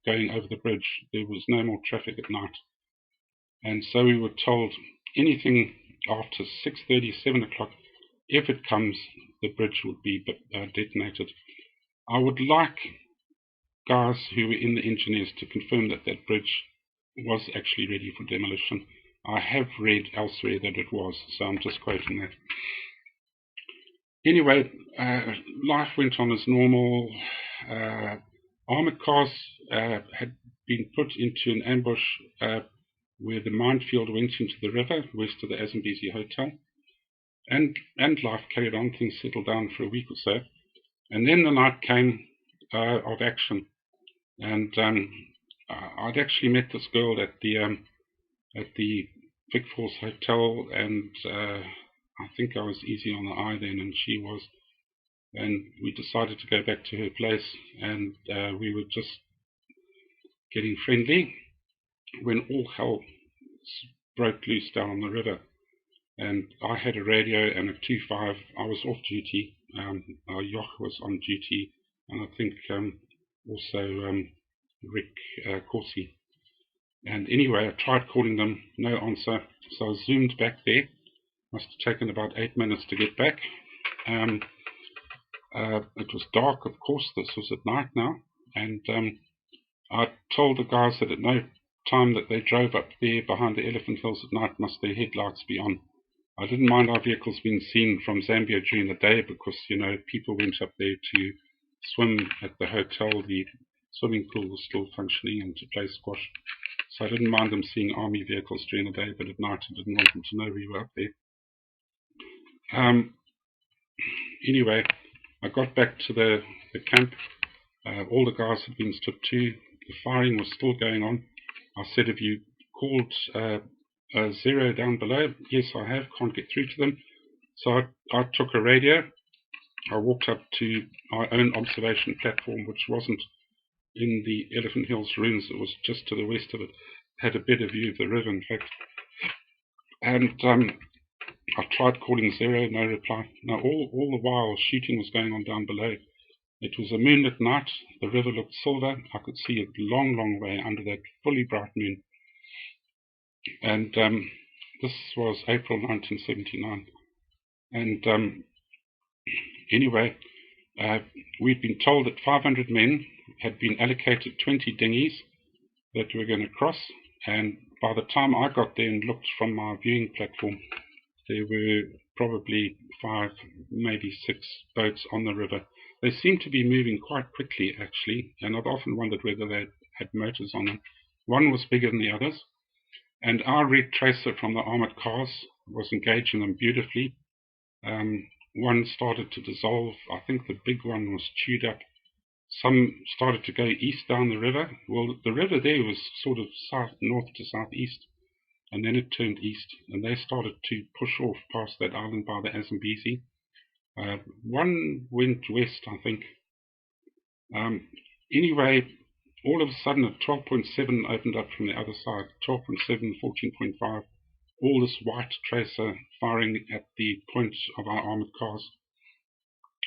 going over the bridge. There was no more traffic at night. And so we were told anything after 6:30, 7 o'clock, if it comes, the bridge would be detonated. I would like guys who were in the engineers to confirm that that bridge was actually ready for demolition. I have read elsewhere that it was, so I'm just quoting that. Anyway, life went on as normal. Armored cars had been put into an ambush where the minefield went into the river west of the Azambezi Hotel, and life carried on. Things settled down for a week or so, and then the night came of action, and I'd actually met this girl at the Vic Falls Hotel, and I think I was easy on the eye then, and she was, and we decided to go back to her place, and we were just getting friendly when all hell broke loose down on the river. And I had a radio and a 2.5. I was off duty. Our Joch was on duty, and I think also Rick Corsi. And anyway, I tried calling them, no answer. So I zoomed back there. Must have taken about 8 minutes to get back. It was dark, of course. This was at night now. And I told the guys that at no time that they drove up there behind the Elephant Hills at night must their headlights be on. I didn't mind our vehicles being seen from Zambia during the day because, people went up there to swim at the hotel. The swimming pool was still functioning and to play squash. So I didn't mind them seeing army vehicles during the day, but at night I didn't want them to know we were up there. Anyway, I got back to the camp. All the guys had been stood to. the firing was still going on. I said, have you called 0 down below? Yes, I have, can't get through to them. So I took a radio. I walked up to our own observation platform, which wasn't in the Elephant Hills ruins, it was just to the west of it. Had a better view of the river, in fact. And I tried calling 0, no reply. Now, all the while, shooting was going on down below. It was a moonlit night. The river looked silver. I could see a long, long way under that fully bright moon. And this was April 1979. And anyway, we'd been told that 500 men had been allocated 20 dinghies that were going to cross. And by the time I got there and looked from my viewing platform, there were probably 5, maybe 6 boats on the river. They seemed to be moving quite quickly, actually, and I've often wondered whether they had motors on them. One was bigger than the others, and our red tracer from the armoured cars was engaging them beautifully. One started to dissolve. I think the big one was chewed up. Some started to go east down the river. Well, the river there was sort of north to southeast, and then it turned east, and they started to push off past that island by the Mozambique. One went west, I think. Anyway, all of a sudden, a 12.7 opened up from the other side. 12.7, 14.5. All this white tracer firing at the point of our armoured cars,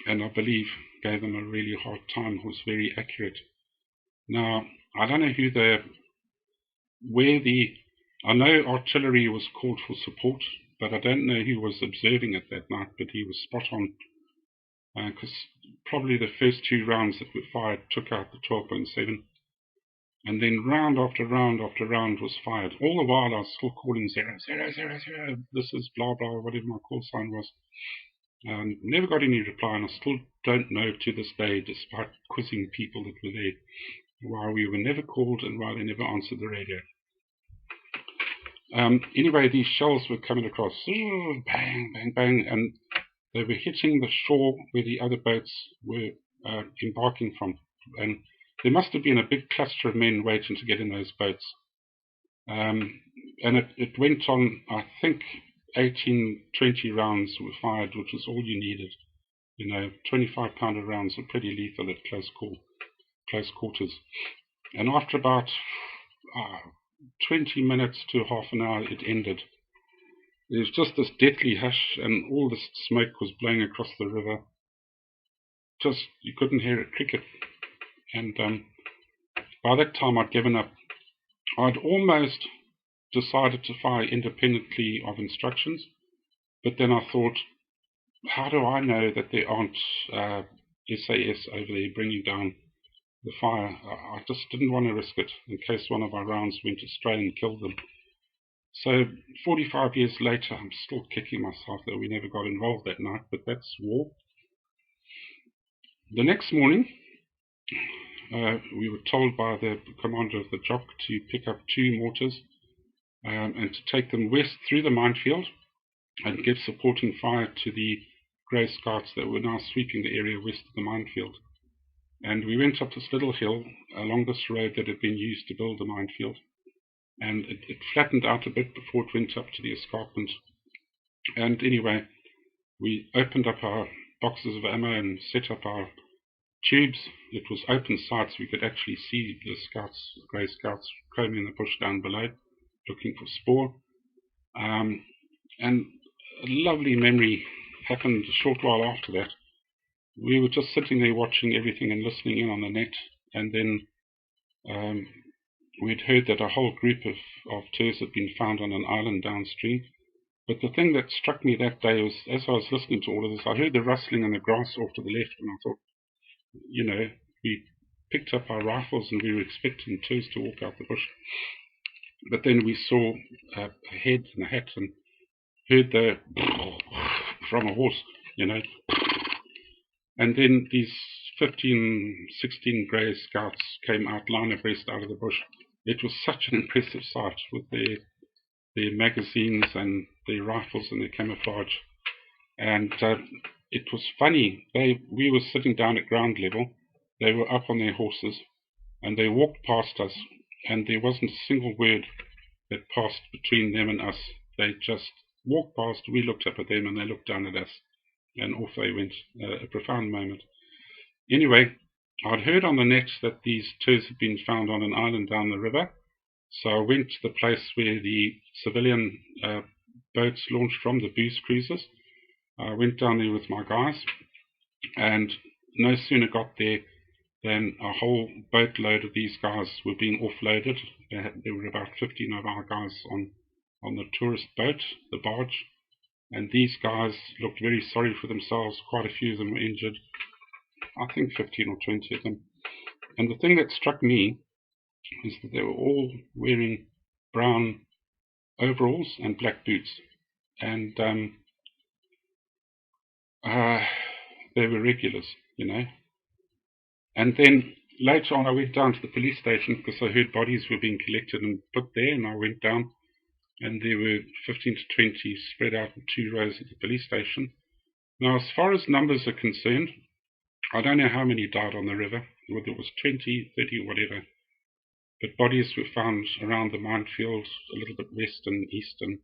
and I believe gave them a really hard time. It was very accurate. Now, I don't know I know artillery was called for support, but I don't know who was observing it that night, but he was spot on, because probably the first 2 rounds that were fired took out the 12.7. And then round after round after round was fired. All the while I was still calling 0, 0, 0, 0. This is blah, blah, whatever my call sign was. Never got any reply, and I still don't know to this day, despite quizzing people that were there, why we were never called and why they never answered the radio. Anyway, these shells were coming across. Bang, bang, bang, and they were hitting the shore where the other boats were embarking from. And there must have been a big cluster of men waiting to get in those boats. And it went on, I think, 18, 20 rounds were fired, which was all you needed. 25-pounder rounds are pretty lethal at close quarters. And after about 20 minutes to half an hour, it ended. There was just this deathly hush, and all this smoke was blowing across the river. You couldn't hear a cricket. And by that time, I'd given up. I'd almost decided to fire independently of instructions, but then I thought, how do I know that there aren't SAS over there bringing down the fire? I just didn't want to risk it in case one of our rounds went astray and killed them. So 45 years later, I'm still kicking myself that we never got involved that night, but that's war. The next morning, we were told by the commander of the JOC to pick up 2 mortars and to take them west through the minefield and give supporting fire to the Grey Scouts that were now sweeping the area west of the minefield. And we went up this little hill along this road that had been used to build the minefield, and it flattened out a bit before it went up to the escarpment. And anyway, we opened up our boxes of ammo and set up our tubes. It was open sights. We could actually see the Grey Scouts combing the bush down below, looking for spoor. And a lovely memory happened a short while after that. We were just sitting there watching everything and listening in on the net, and then we'd heard that a whole group of tours had been found on an island downstream. But the thing that struck me that day was, as I was listening to all of this, I heard the rustling in the grass off to the left, and I thought, we picked up our rifles and we were expecting tours to walk out the bush. But then we saw a head and a hat and heard the from a horse, And then these 15, 16 Grey Scouts came out line abreast out of the bush. It was such an impressive sight with their magazines and their rifles and their camouflage. And it was funny. We were sitting down at ground level. They were up on their horses. and they walked past us, and there wasn't a single word that passed between them and us. They just walked past, we looked up at them, and they looked down at us, and off they went. A profound moment. Anyway, I'd heard on the net that these tours had been found on an island down the river, so I went to the place where the civilian boats launched from, the booze cruisers. I went down there with my guys, and no sooner got there than a whole boatload of these guys were being offloaded. There were about 15 of our guys on the tourist boat, the barge, and these guys looked very sorry for themselves. Quite a few of them were injured. I think 15 or 20 of them. And the thing that struck me is that they were all wearing brown overalls and black boots. And they were regulars, you know. And then later on I went down to the police station because I heard bodies were being collected and put there, and I went down and there were 15 to 20 spread out in 2 rows at the police station. Now, as far as numbers are concerned, I don't know how many died on the river, whether it was 20, 30, whatever. But bodies were found around the minefield, a little bit west and east, and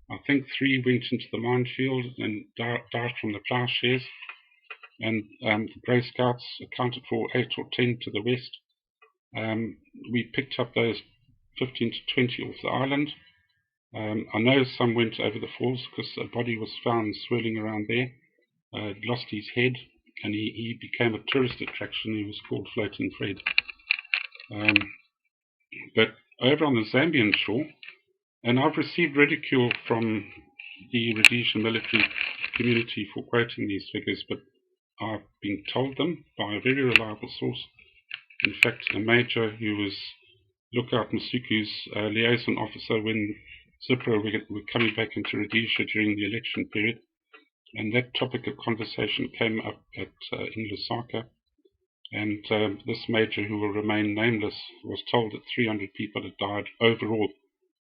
I think 3 went into the minefield and died from the ploughshares. And the Grey Scouts accounted for 8 or 10 to the west. We picked up those 15 to 20 off the island. I know some went over the falls because a body was found swirling around there. Lost his head, and he became a tourist attraction. He was called Floating Fred. But over on the Zambian shore, and I've received ridicule from the Rhodesian military community for quoting these figures, but I've been told them by a very reliable source. In fact, a major who was Lookout Masuku's liaison officer when Zipra were coming back into Rhodesia during the election period, and that topic of conversation came up in Lusaka, and this major, who will remain nameless, was told that 300 people had died overall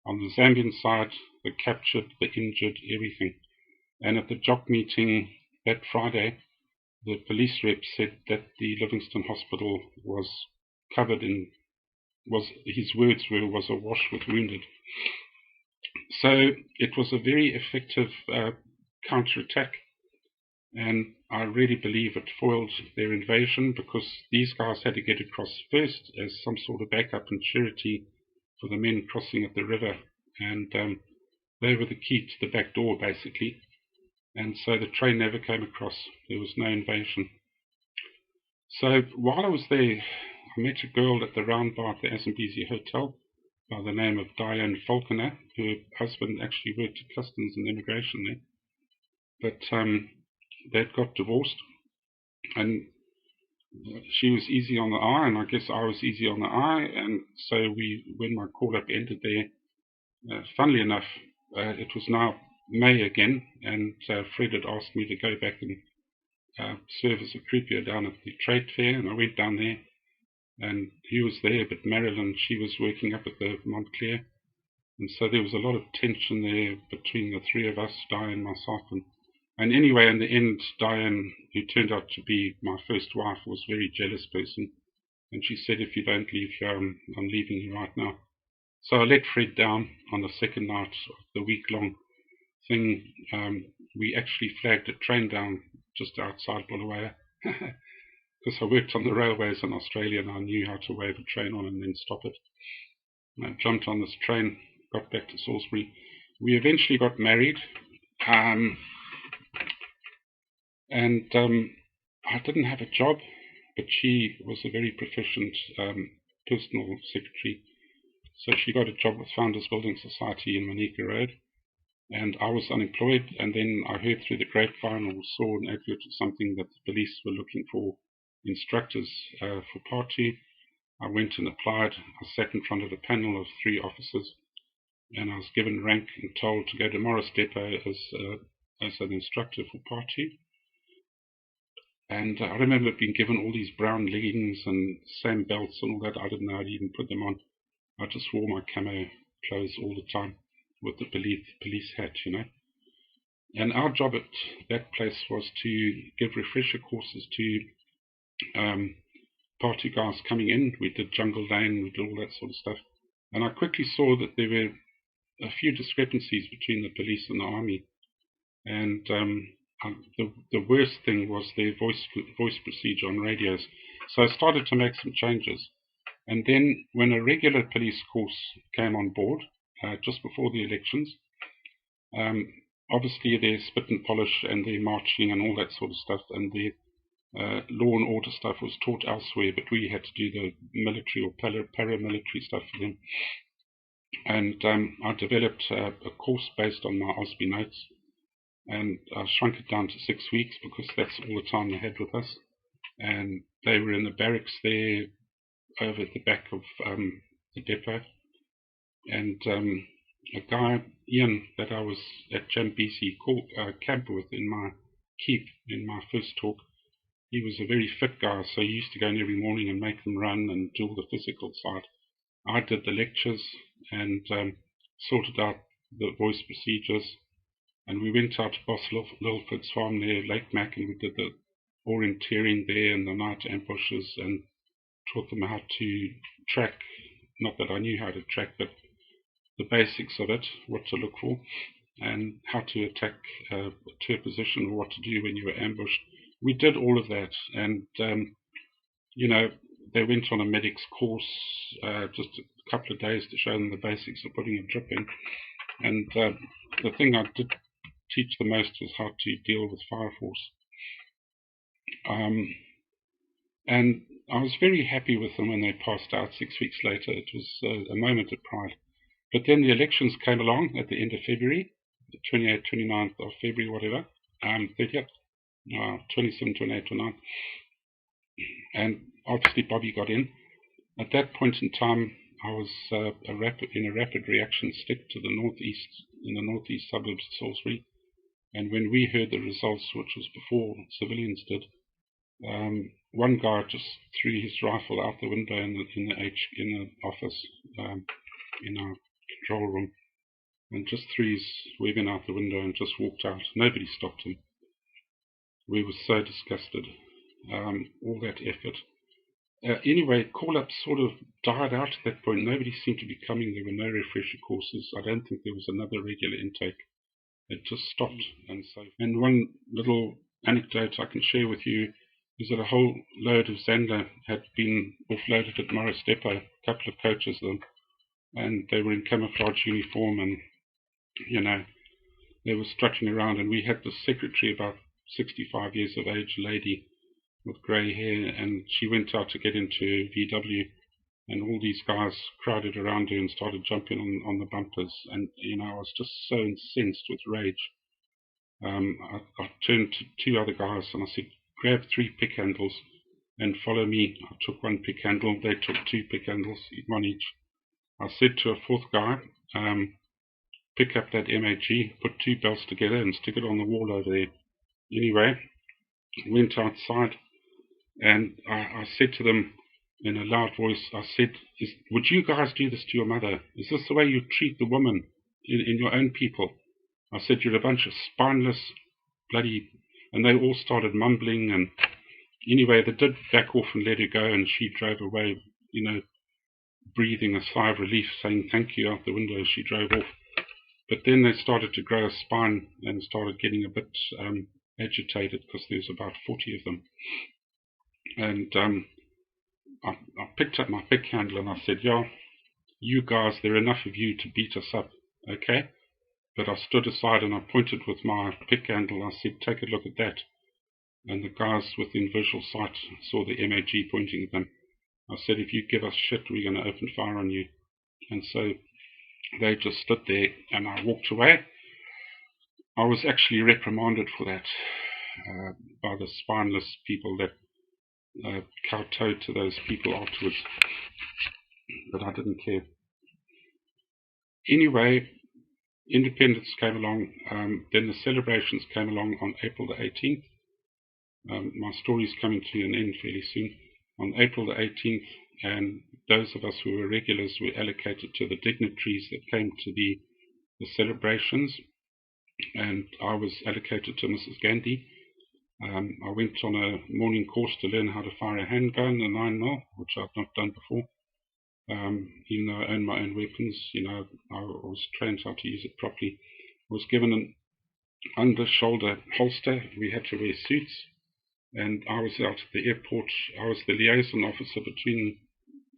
on the Zambian side, the captured, the injured, everything. And at the JOC meeting that Friday, the police rep said that the Livingston Hospital was covered in, his words were, was awash with wounded. So it was a very effective counterattack, and I really believe it foiled their invasion because these guys had to get across first as some sort of backup and surety for the men crossing at the river, and they were the key to the back door basically. And so the train never came across. There was no invasion. So while I was there, I met a girl at the round bar at the Zambezi Hotel by the name of Diane Falconer. Her husband actually worked at Customs and Immigration there. But they'd got divorced, and she was easy on the eye, and I guess I was easy on the eye. And so when my call-up ended there, funnily enough, it was now May again, and Fred had asked me to go back and serve as a croupier down at the trade fair, and I went down there, and he was there, but Marilyn, she was working up at the Montclair, and so there was a lot of tension there between the 3 of us, Diane, myself, and anyway, in the end, Diane, who turned out to be my first wife, was a very jealous person, and she said, if you don't leave here, I'm leaving you right now. So I let Fred down on the second night of the week-long thing. We actually flagged a train down just outside Bulawayo because I worked on the railways in Australia and I knew how to wave a train on and then stop it. And I jumped on this train, got back to Salisbury. We eventually got married, and I didn't have a job, but she was a very proficient personal secretary, so she got a job with Founders Building Society in Manika Road, and I was unemployed. And then I heard through the grapevine or saw an advert or something that the police were looking for instructors for Part 2. I went and applied. I sat in front of a panel of 3 officers, and I was given rank and told to go to Morris Depot as an instructor for Part 2. And I remember being given all these brown leggings and same belts and all that. I didn't know how to even put them on. I just wore my camo clothes all the time with the police hat, you know. And our job at that place was to give refresher courses to party guys coming in. We did Jungle Lane, we did all that sort of stuff. And I quickly saw that there were a few discrepancies between the police and the army. And the worst thing was their voice procedure on radios. So I started to make some changes. And then when a regular police force came on board, just before the elections, obviously their spit and polish and their marching and all that sort of stuff, and the law and order stuff was taught elsewhere, but we had to do the military or paramilitary stuff for them. And I developed a course based on my OSBI notes, and I shrunk it down to 6 weeks because that's all the time they had with us. And they were in the barracks there over at the back of the depot. And a guy, Ian, that I was at Jambisi camp with in my keep in my first talk, he was a very fit guy, so he used to go in every morning and make them run and do all the physical side. I did the lectures and sorted out the voice procedures, and we went out to Boss Lilford's farm there, Lake Mac, and we did the orienteering there and the night ambushes and taught them how to track, not that I knew how to track, but the basics of it, what to look for, and how to attack to a position, or what to do when you were ambushed. We did all of that, and you know, they went on a medics course, just a couple of days to show them the basics of putting a drip in. And the thing I did teach the most was how to deal with fire force. And I was very happy with them when they passed out 6 weeks later. It was a moment of pride. But then the elections came along at the end of February, the 28th, 29th of February, whatever, 30th, 27th, 28th, 29th. And obviously Bobby got in. At that point in time, I was in a rapid reaction stick to the northeast, in the northeast suburbs of Salisbury. And when we heard the results, which was before civilians did, one guy just threw his rifle out the window in the office, in our control room, and just threw his weapon out the window and just walked out. Nobody stopped him. We were so disgusted. All that effort. Anyway, call-ups sort of died out at that point. Nobody seemed to be coming. There were no refresher courses. I don't think there was another regular intake. It just stopped. And one little anecdote I can share with you is that a whole load of Zander had been offloaded at Morris Depot, a couple of coaches of them, and they were in camouflage uniform, and you know, they were strutting around, and we had the secretary, about 65 years of age lady with grey hair, and she went out to get into VW, and all these guys crowded around her and started jumping on the bumpers, and you know, I was just so incensed with rage. I turned to two other guys and I said, grab 3 pick handles and follow me. I took 1 pick handle, they took 2 pick handles, one each. I said to a 4th guy, pick up that MAG, put 2 belts together and stick it on the wall over there. Anyway, went outside, and I said to them in a loud voice, I said, would you guys do this to your mother? Is this the way you treat the woman in your own people? I said, you're a bunch of spineless bloody... And they all started mumbling, and anyway, they did back off and let her go, and she drove away, you know, breathing a sigh of relief, saying thank you out the window as she drove off. But then they started to grow a spine and started getting a bit agitated, because there's about 40 of them. And I picked up my pick handle and I said, yeah, you guys, there are enough of you to beat us up, okay? But I stood aside and I pointed with my pick handle. I said, take a look at that. And the guys within visual sight saw the MAG pointing at them. I said, if you give us shit, we're going to open fire on you. And so they just stood there, and I walked away. I was actually reprimanded for that by the spineless people that kowtowed to those people afterwards. But I didn't care. Anyway, independence came along. Then the celebrations came along on April the 18th. My story is coming to an end fairly soon. On April the 18th, and those of us who were regulars were allocated to the dignitaries that came to the celebrations, and I was allocated to Mrs. Gandhi. I went on a morning course to learn how to fire a handgun, a 9mm, which I've not done before. Even though I own my own weapons, I was trained how to use it properly. I was given an under-shoulder holster. We had to wear suits, and I was out at the airport. I was the liaison officer between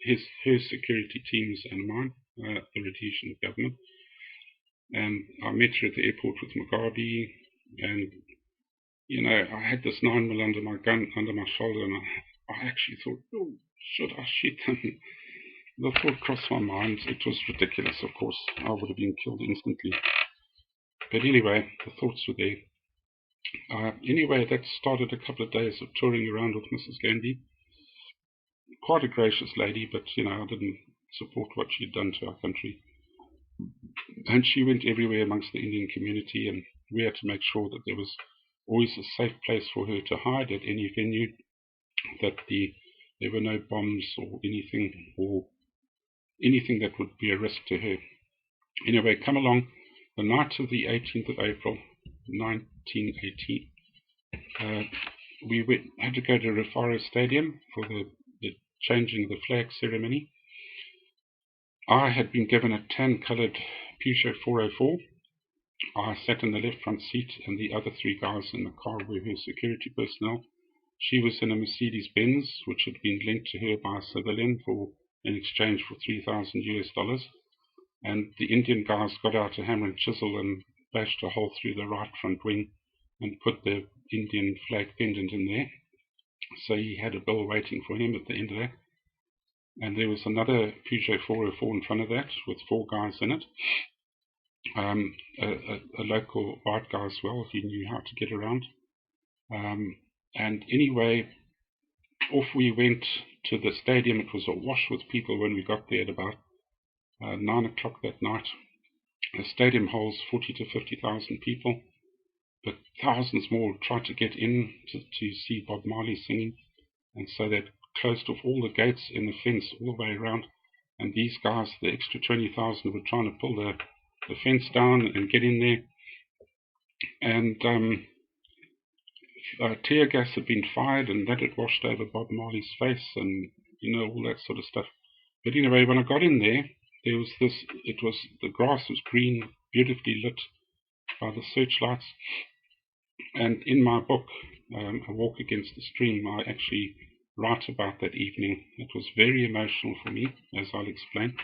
her security teams and mine, the Rhodesian government. And I met her at the airport with Mugabe, and I had this 9mm under my shoulder, and I actually thought, oh, should I shoot them? The thought crossed my mind. It was ridiculous, of course. I would have been killed instantly. But anyway, the thoughts were there. Anyway, that started a couple of days of touring around with Mrs. Gandhi. Quite a gracious lady, but, I didn't support what she'd done to our country. And she went everywhere amongst the Indian community, and we had to make sure that there was always a safe place for her to hide at any venue, that there were no bombs or anything that would be a risk to her. Anyway, come along the night of the 18th of April, 1918. We had to go to Rufaro Stadium for the changing of the flag ceremony. I had been given a tan-coloured Peugeot 404. I sat in the left front seat, and the other three guys in the car were her security personnel. She was in a Mercedes-Benz, which had been linked to her by a civilian in exchange for $3,000. And the Indian guys got out a hammer and chisel and bashed a hole through the right front wing and put the Indian flag pendant in there. So he had a bill waiting for him at the end of that. And there was another Peugeot 404 in front of that with 4 guys in it. A local white guy as well. He knew how to get around. And anyway, off we went to the stadium. It was awash with people when we got there at about 9 o'clock that night. The stadium holds 40 to 50,000 people, but thousands more tried to get in to see Bob Marley singing, and so they closed off all the gates in the fence all the way around, and these guys, the extra 20,000, were trying to pull the fence down and get in there, and tear gas had been fired, and that had washed over Bob Marley's face, and all that sort of stuff. But anyway, when I got in there, the grass was green, beautifully lit by the searchlights, and in my book, A Walk Against the Stream, I actually write about that evening. It was very emotional for me, as I'll explain.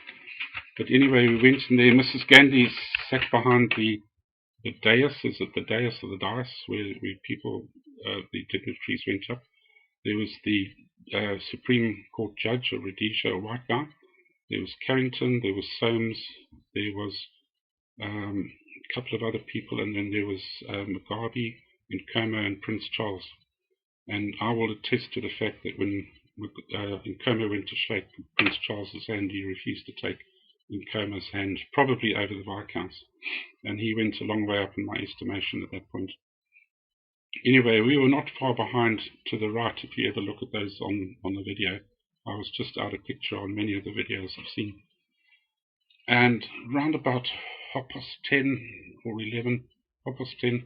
But anyway, we went in there. Mrs. Gandhi sat behind the dais. Is it the dais or the dais where people, the dignitaries went up? There was the Supreme Court Judge of Rhodesia, a white guy. There was Carrington, there was Soames, there was a couple of other people, and then there was Mugabe, Nkomo, and Prince Charles. And I will attest to the fact that when Nkomo went to shake Prince Charles's hand, he refused to take Nkomo's hand, probably over the Viscounts. And he went a long way up in my estimation at that point. Anyway, we were not far behind to the right, if you ever look at those on the video. I was just out of picture on many of the videos I've seen. And round about 10:30 or 11, 10:30,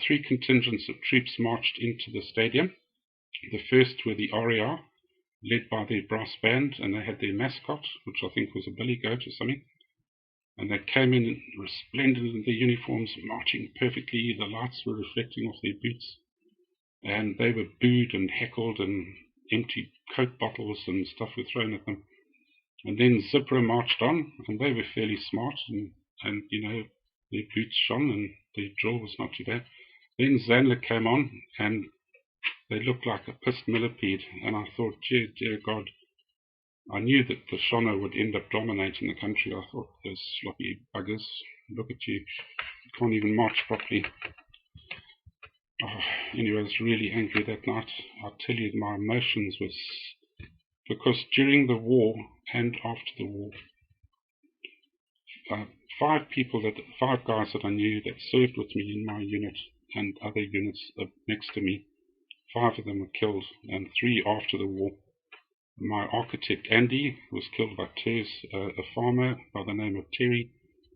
3 contingents of troops marched into the stadium. The first were the RAR, led by their brass band, and they had their mascot, which I think was a billy goat or something. And they came in resplendent in their uniforms, marching perfectly. The lights were reflecting off their boots. And they were booed and heckled, and empty Coke bottles and stuff were thrown at them. And then Zipra marched on, and they were fairly smart, and their boots shone, and their drill was not too bad. Then Zanla came on, and they looked like a pissed millipede, and I thought, dear God, I knew that the Shona would end up dominating the country. I thought, those sloppy buggers, look at you can't even march properly. Anyway, I was really angry that night. I'll tell you, my emotions was because during the war and after the war, 5 guys that I knew that served with me in my unit and other units next to me, 5 of them were killed, and 3 after the war. My architect Andy was killed by Tez, a farmer by the name of Terry,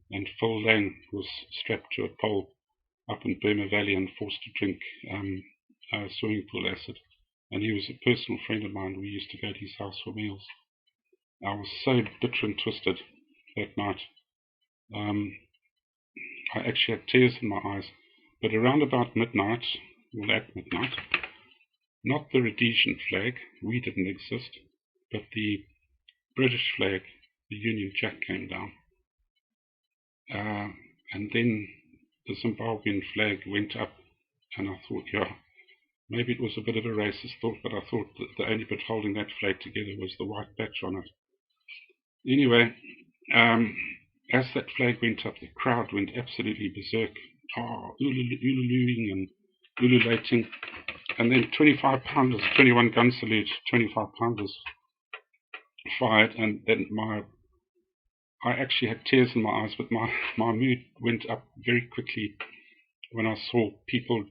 and Phil Lang was strapped to a pole up in Burma Valley and forced to drink swimming pool acid. And he was a personal friend of mine. We used to go to his house for meals. I was so bitter and twisted that night. I actually had tears in my eyes. But around about midnight, well, at midnight, not the Rhodesian flag, we didn't exist, but the British flag, the Union Jack, came down. And then the Zimbabwean flag went up, and I thought, yeah, maybe it was a bit of a racist thought, but I thought that the only bit holding that flag together was the white patch on it. Anyway, as that flag went up, the crowd went absolutely berserk, ululuing and ululating, and then 25-pounders, 21 gun salute, 25-pounders fired, and then I actually had tears in my eyes, but my mood went up very quickly when I saw people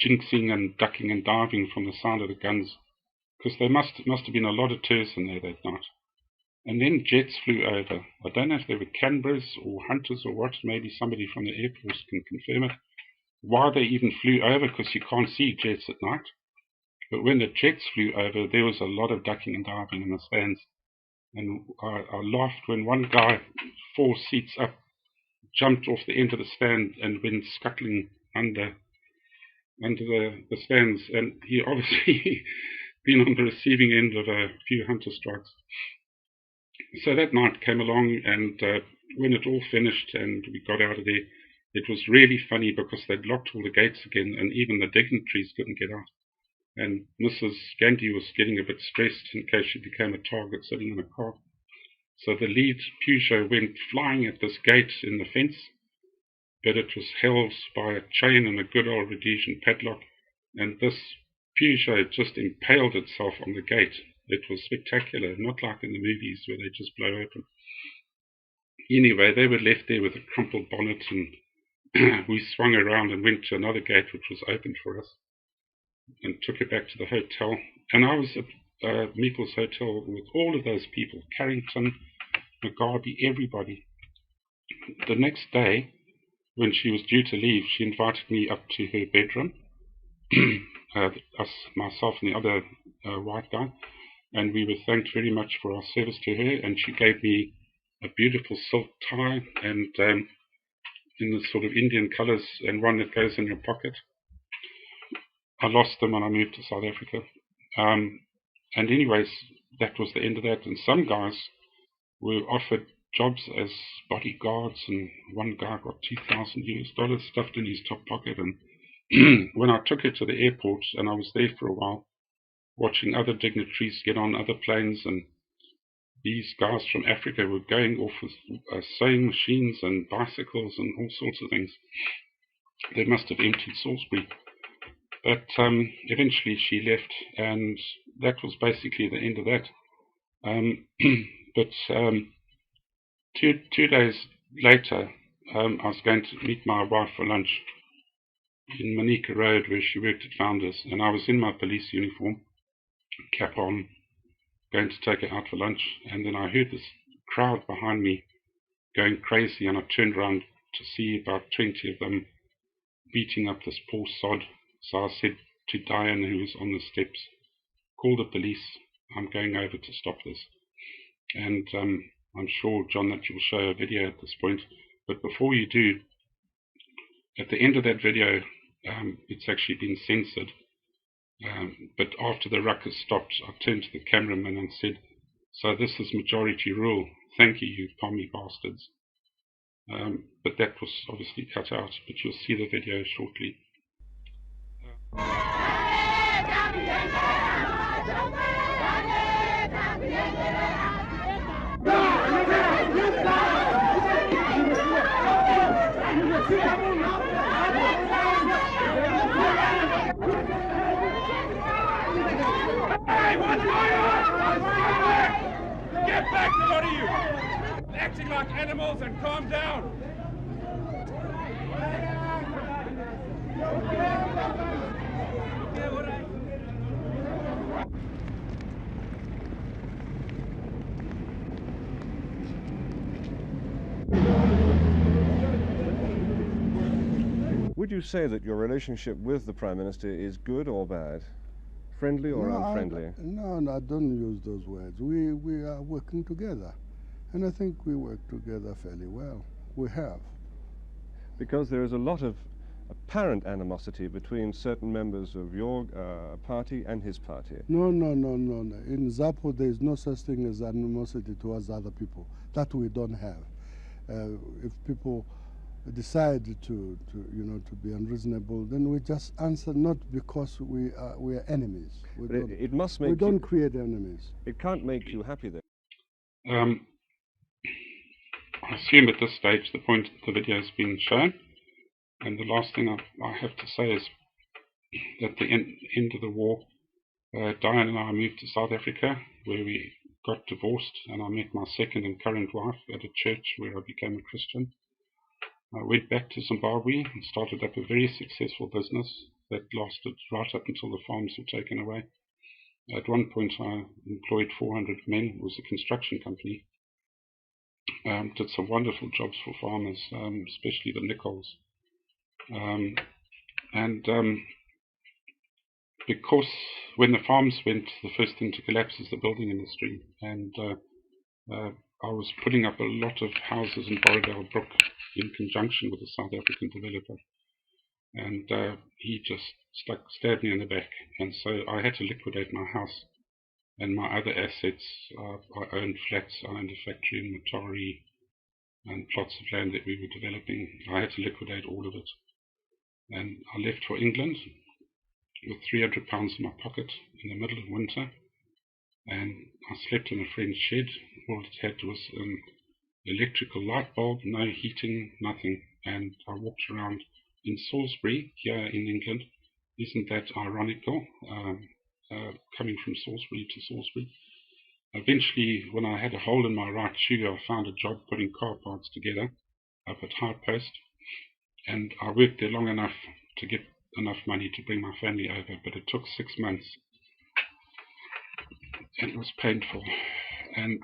jinxing and ducking and diving from the sound of the guns, because there must have been a lot of tourists in there that night. And then jets flew over. I don't know if they were Canberras or hunters or what. Maybe somebody from the Air Force can confirm it. Why they even flew over, because you can't see jets at night. But when the jets flew over, there was a lot of ducking and diving in the stands. And I laughed when one guy, 4 seats up, jumped off the end of the stand and went scuttling under the stands. And he obviously been on the receiving end of a few hunter strikes. So that night came along, and when it all finished and we got out of there, it was really funny because they'd locked all the gates again, and even the dignitaries couldn't get out. And Mrs. Gandhi was getting a bit stressed in case she became a target sitting in a car. So the lead Peugeot went flying at this gate in the fence, but it was held by a chain and a good old Rhodesian padlock, and this Peugeot just impaled itself on the gate. It was spectacular, not like in the movies where they just blow open. Anyway, they were left there with a crumpled bonnet, and we swung around and went to another gate which was opened for us and took it back to the hotel. And I was at Meeple's Hotel with all of those people, Carrington, Mugabe, everybody. The next day, when she was due to leave, she invited me up to her bedroom, myself and the other white guy, and we were thanked very much for our service to her, and she gave me a beautiful silk tie and in the sort of Indian colours, and one that goes in your pocket. I lost them when I moved to South Africa. And anyways, that was the end of that. And some guys were offered jobs as bodyguards, and one guy got $2,000 stuffed in his top pocket. And when I took it to the airport, and I was there for a while, watching other dignitaries get on other planes, and these guys from Africa were going off with sewing machines and bicycles and all sorts of things. They must have emptied Salisbury. But eventually she left, and that was basically the end of that. But 2 days later, I was going to meet my wife for lunch in Manika Road, where she worked at Founders, and I was in my police uniform, cap on, going to take her out for lunch, and then I heard this crowd behind me going crazy, and I turned around to see about 20 of them beating up this poor sod. So I said to Diane, who was on the steps, call the police, I'm going over to stop this. And I'm sure, John, that you'll show a video at this point, but before you do, at the end of that video, it's actually been censored. But after the ruckus stopped, I turned to the cameraman and said, so this is majority rule. Thank you, you pommy bastards. But that was obviously cut out, but you'll see the video shortly. Hey, what's going on? Get back, a lot of you! Acting like animals and calm down! Would you say that your relationship with the Prime Minister is good or bad? Friendly or unfriendly? No, I don't use those words. We are working together, and I think we work together fairly well. We have. Because there is a lot of apparent animosity between certain members of your party and his party. No. In ZAPO, there is no such thing as animosity towards other people. That we don't have. If people decide to be unreasonable, then we just answer, not because we are enemies. It must make we don't create enemies. It can't make you happy then. I assume at this stage the point the video has been shown, and the last thing I have to say is that at the end of the war, Diane and I moved to South Africa, where we got divorced, and I met my second and current wife at a church where I became a Christian. I went back to Zimbabwe and started up a very successful business that lasted right up until the farms were taken away. At one point I employed 400 men. It was a construction company. Did some wonderful jobs for farmers, especially the Nichols. Because when the farms went, the first thing to collapse is the building industry, and I was putting up a lot of houses in Borrowdale Brook in conjunction with a South African developer, and he just stabbed me in the back, and so I had to liquidate my house and my other assets. I owned flats, I owned a factory in Matari and plots of land that we were developing. I had to liquidate all of it, and I left for England with £300 in my pocket in the middle of winter, and I slept in a friend's shed. All it had was an electrical light bulb, no heating, nothing, and I walked around in Salisbury, here in England. Isn't that ironical, coming from Salisbury to Salisbury? Eventually, when I had a hole in my right shoe, I found a job putting car parts together up at High Post, and I worked there long enough to get enough money to bring my family over, but it took 6 months, and it was painful. And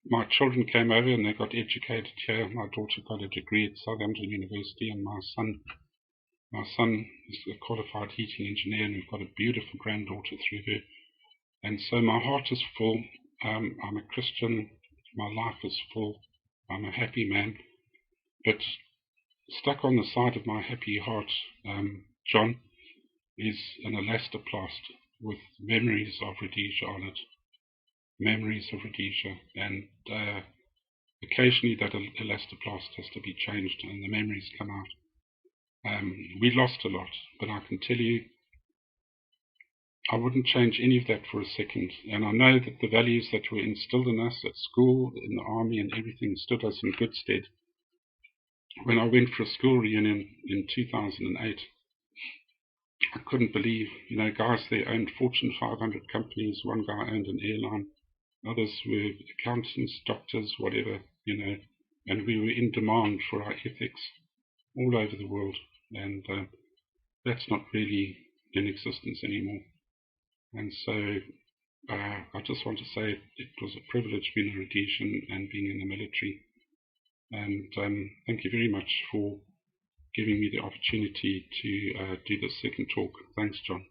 my children came over and they got educated here. My daughter got a degree at Southampton University, and my son is a qualified heating engineer, and we've got a beautiful granddaughter through her. And so my heart is full. I'm a Christian. My life is full. I'm a happy man. But stuck on the side of my happy heart, John, is an elastoplast with memories of Rhodesia on it. Memories of Rhodesia. And occasionally that elastoplast has to be changed and the memories come out. We lost a lot, but I can tell you, I wouldn't change any of that for a second. And I know that the values that were instilled in us at school, in the army and everything, stood us in good stead. When I went for a school reunion in 2008, I couldn't believe, guys there owned Fortune 500 companies. One guy owned an airline. Others were accountants, doctors, whatever, and we were in demand for our ethics all over the world. And that's not really in existence anymore. And so I just want to say it was a privilege being a Rhodesian and being in the military. And thank you very much for giving me the opportunity to do this second talk. Thanks, John.